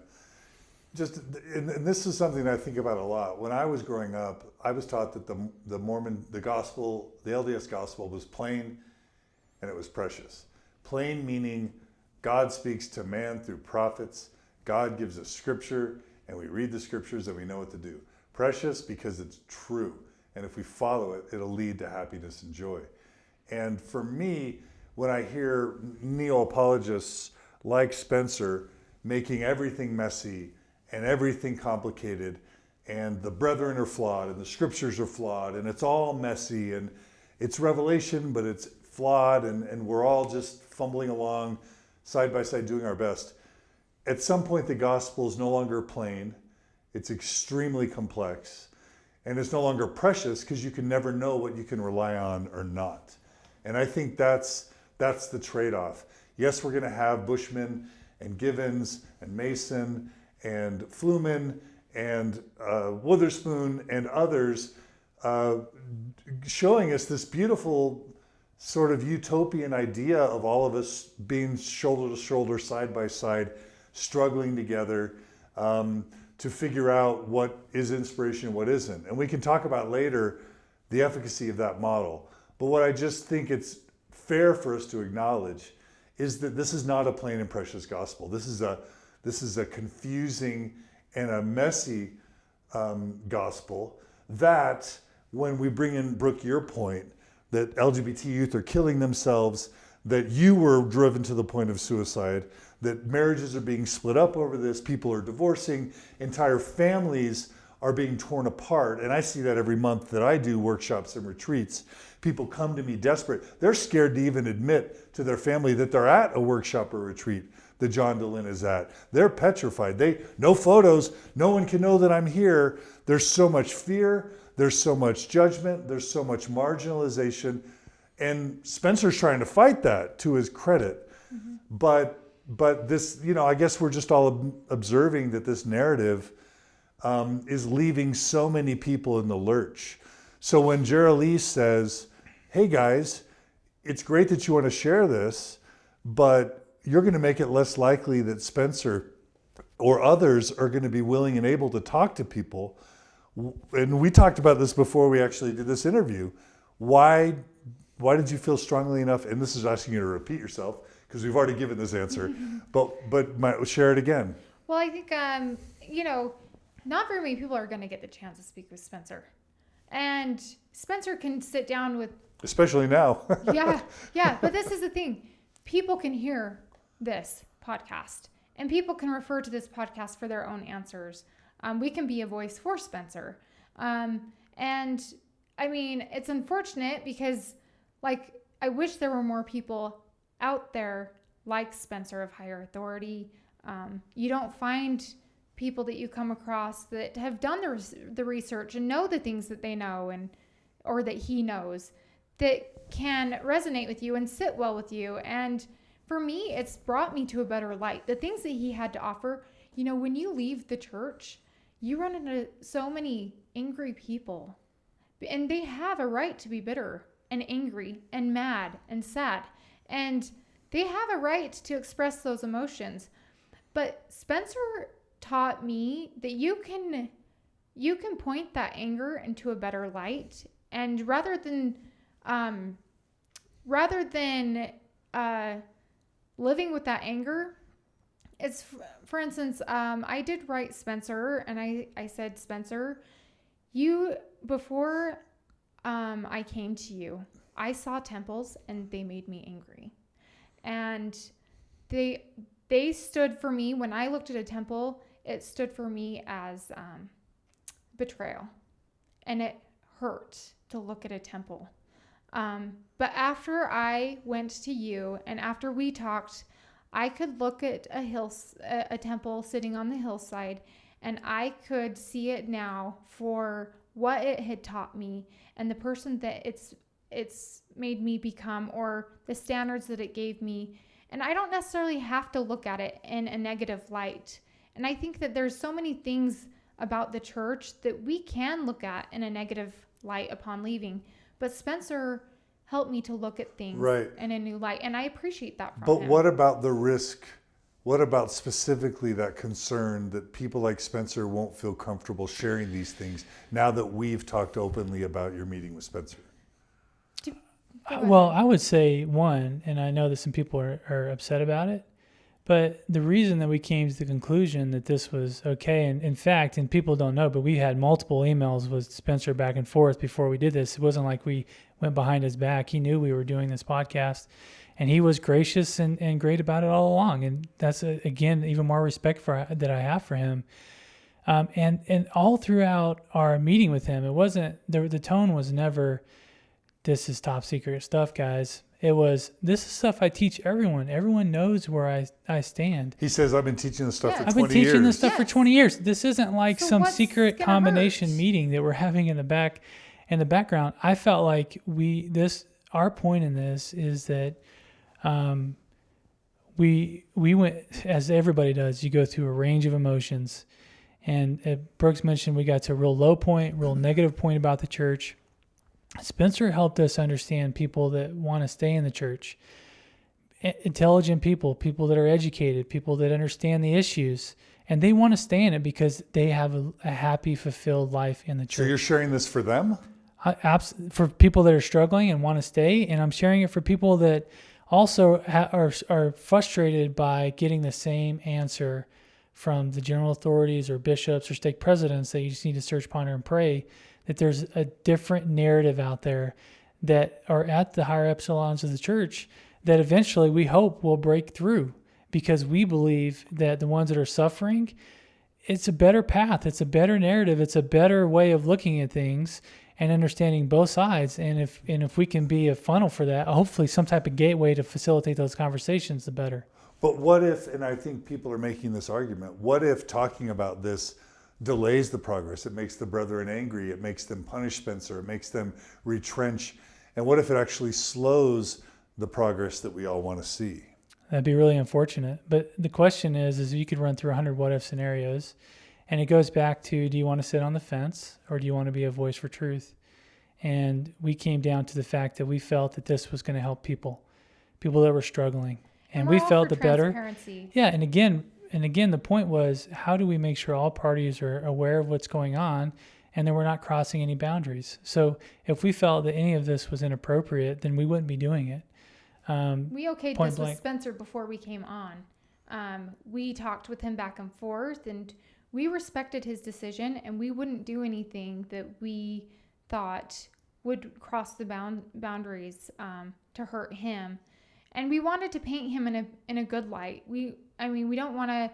And this is something I think about a lot. When I was growing up, I was taught that the Mormon, the gospel, the LDS gospel was plain and it was precious. Plain meaning God speaks to man through prophets. God gives us scripture and we read the scriptures and we know what to do. Precious because it's true. And if we follow it, it'll lead to happiness and joy. And for me, when I hear neo-apologists like Spencer making everything messy and everything complicated, and the brethren are flawed and the scriptures are flawed and it's all messy and it's revelation, but it's flawed and we're all just fumbling along side by side doing our best. At some point, the gospel is no longer plain. It's extremely complex, and it's no longer precious because you can never know what you can rely on or not. And I think that's the trade-off. Yes, we're going to have Bushman and Givens and Mason and Fluhman and Witherspoon and others showing us this beautiful sort of utopian idea of all of us being shoulder to shoulder, side by side, struggling together to figure out what is inspiration and what isn't. And we can talk about later the efficacy of that model. But what I just think it's fair for us to acknowledge is that this is not a plain and precious gospel. This is a confusing and a messy gospel that, when we bring in, Brooke, your point, that LGBT youth are killing themselves, that you were driven to the point of suicide, that marriages are being split up over this, people are divorcing, entire families are being torn apart. And I see that every month that I do workshops and retreats. People come to me desperate. They're scared to even admit to their family that they're at a workshop or retreat that John DeLynn is at. They're petrified. No photos. No one can know that I'm here. There's so much fear. There's so much judgment. There's so much marginalization. And Spencer's trying to fight that, to his credit. Mm-hmm. But this, I guess we're just all observing that this narrative is leaving so many people in the lurch. So when Geraldine says, hey guys, it's great that you want to share this, but you're going to make it less likely that Spencer or others are going to be willing and able to talk to people. And we talked about this before we actually did this interview. Why did you feel strongly enough? And this is asking you to repeat yourself because we've already given this answer, but share it again. Well, I think, not very many people are going to get the chance to speak with Spencer. And Spencer can sit down with... Especially now. Yeah. But this is the thing. People can hear this podcast and people can refer to this podcast for their own answers. We can be a voice for Spencer. And I mean, it's unfortunate because I wish there were more people out there like Spencer of higher authority. You don't find people that you come across that have done the research and know the things that they know or that he knows that can resonate with you and sit well with you. And for me, it's brought me to a better light. The things that he had to offer, when you leave the church, you run into so many angry people, and they have a right to be bitter and angry and mad and sad. And they have a right to express those emotions. But Spencer taught me that you can point that anger into a better light, and rather than living with that anger, it's, for instance, I did write Spencer, and I said, Spencer, before I came to you, I saw temples and they made me angry, and they stood for me. When I looked at a temple, it stood for me as betrayal, and it hurt to look at a temple. But after I went to you and after we talked, I could look at a temple sitting on the hillside, and I could see it now for what it had taught me and the person that it's made me become, or the standards that it gave me. And I don't necessarily have to look at it in a negative light. And I think that there's so many things about the church that we can look at in a negative light upon leaving. But Spencer helped me to look at things in a new light. And I appreciate that from him. But what about the risk? What about specifically that concern that people like Spencer won't feel comfortable sharing these things now that we've talked openly about your meeting with Spencer? Well, I would say one, and I know that some people are upset about it, but the reason that we came to the conclusion that this was okay, and in fact, and people don't know, but we had multiple emails with Spencer back and forth before we did this. It wasn't like we went behind his back. He knew we were doing this podcast, and he was gracious and great about it all along. And that's, again, even more respect that I have for him. And all throughout our meeting with him, it wasn't, the tone was never, this is top secret stuff, guys. It was, this is stuff I teach everyone. Everyone knows where I stand. He says, I've been teaching this stuff for 20 years. I've been teaching this stuff for 20 years. This isn't like some secret combination meeting that we're having in the background. I felt like our point in this is that we went, as everybody does, you go through a range of emotions. And Brooks mentioned we got to a real low point, real negative point about the church. Spencer helped us understand people that want to stay in the church, intelligent people that are educated, people that understand the issues, and they want to stay in it because they have a happy, fulfilled life in the church. So you're sharing this for them? For people that are struggling and want to stay, and I'm sharing it for people that also are frustrated by getting the same answer from the general authorities or bishops or stake presidents that you just need to search, ponder, and pray, that there's a different narrative out there that are at the higher epsilons of the church that eventually we hope will break through, because we believe that the ones that are suffering, it's a better path, it's a better narrative, it's a better way of looking at things and understanding both sides. And if we can be a funnel for that, hopefully some type of gateway to facilitate those conversations, the better. But what if, and I think people are making this argument, what if talking about this delays the progress? It makes the brethren angry. It makes them punish Spencer. It makes them retrench. And what if it actually slows the progress that we all want to see? That'd be really unfortunate. But the question is you could run through 100 what-if scenarios, and it goes back to, do you want to sit on the fence or do you want to be a voice for truth? And we came down to the fact that we felt that this was going to help people that were struggling. And we felt the better. Yeah, and again, the point was, how do we make sure all parties are aware of what's going on and that we're not crossing any boundaries? So if we felt that any of this was inappropriate, then we wouldn't be doing it. We okayed this with Spencer before we came on. We talked with him back and forth, and we respected his decision, and we wouldn't do anything that we thought would cross the boundaries to hurt him. And we wanted to paint him in a good light. We don't want to,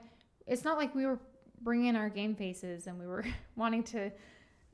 it's not like we were bringing our game faces and we were wanting to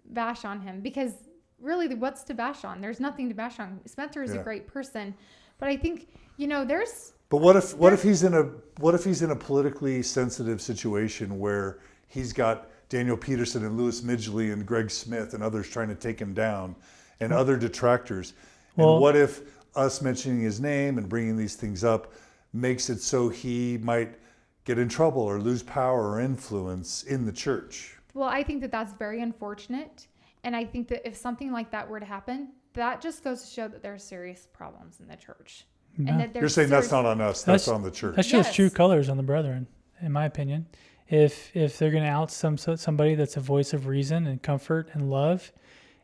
bash on him, because really, what's to bash on? There's nothing to bash on. Spencer is a great person, but I think, there's. But what if he's in a politically sensitive situation where he's got Daniel Peterson and Louis Midgley and Greg Smith and others trying to take him down, and other detractors? Well, and what if us mentioning his name and bringing these things up makes it so he might get in trouble or lose power or influence in the church? Well, I think that that's very unfortunate. And I think that if something like that were to happen, that just goes to show that there are serious problems in the church. Yeah. And that you're saying that's not on us, that's on the church. That shows true colors on the brethren, in my opinion. If they're going to out somebody that's a voice of reason and comfort and love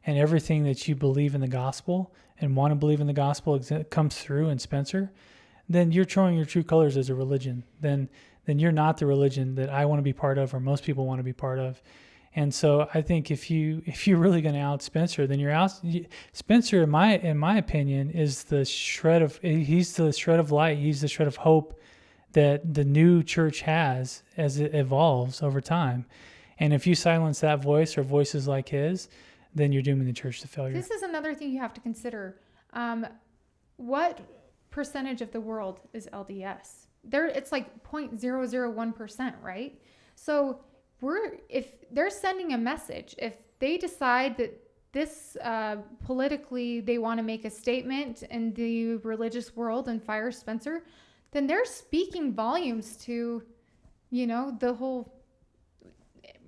and everything that you believe in the gospel and want to believe in the gospel comes through in Spencer, then you're showing your true colors as a religion. Then you're not the religion that I want to be part of or most people want to be part of. And so I think if you're really going to out Spencer, then you're out. Spencer, in my opinion, is he's the shred of light. He's the shred of hope that the new church has as it evolves over time. And if you silence that voice or voices like his, then you're dooming the church to failure. This is another thing you have to consider. What percentage of the world is LDS? It's like 0.001%, right? So if they're sending a message, if they decide that this politically they want to make a statement in the religious world and fire Spencer, then they're speaking volumes to,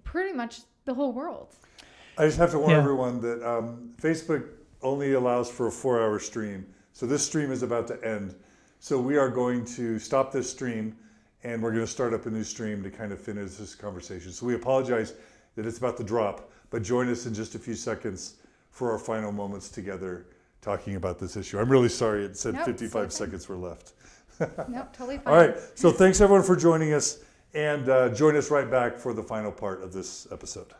pretty much the whole world. I just have to warn everyone that Facebook only allows for a 4-hour stream. So this stream is about to end. So we are going to stop this stream and we're going to start up a new stream to kind of finish this conversation. So we apologize that it's about to drop, but join us in just a few seconds for our final moments together talking about this issue. I'm really sorry it said 55 seconds were left. Nope, totally fine. All right, so thanks everyone for joining us, and join us right back for the final part of this episode.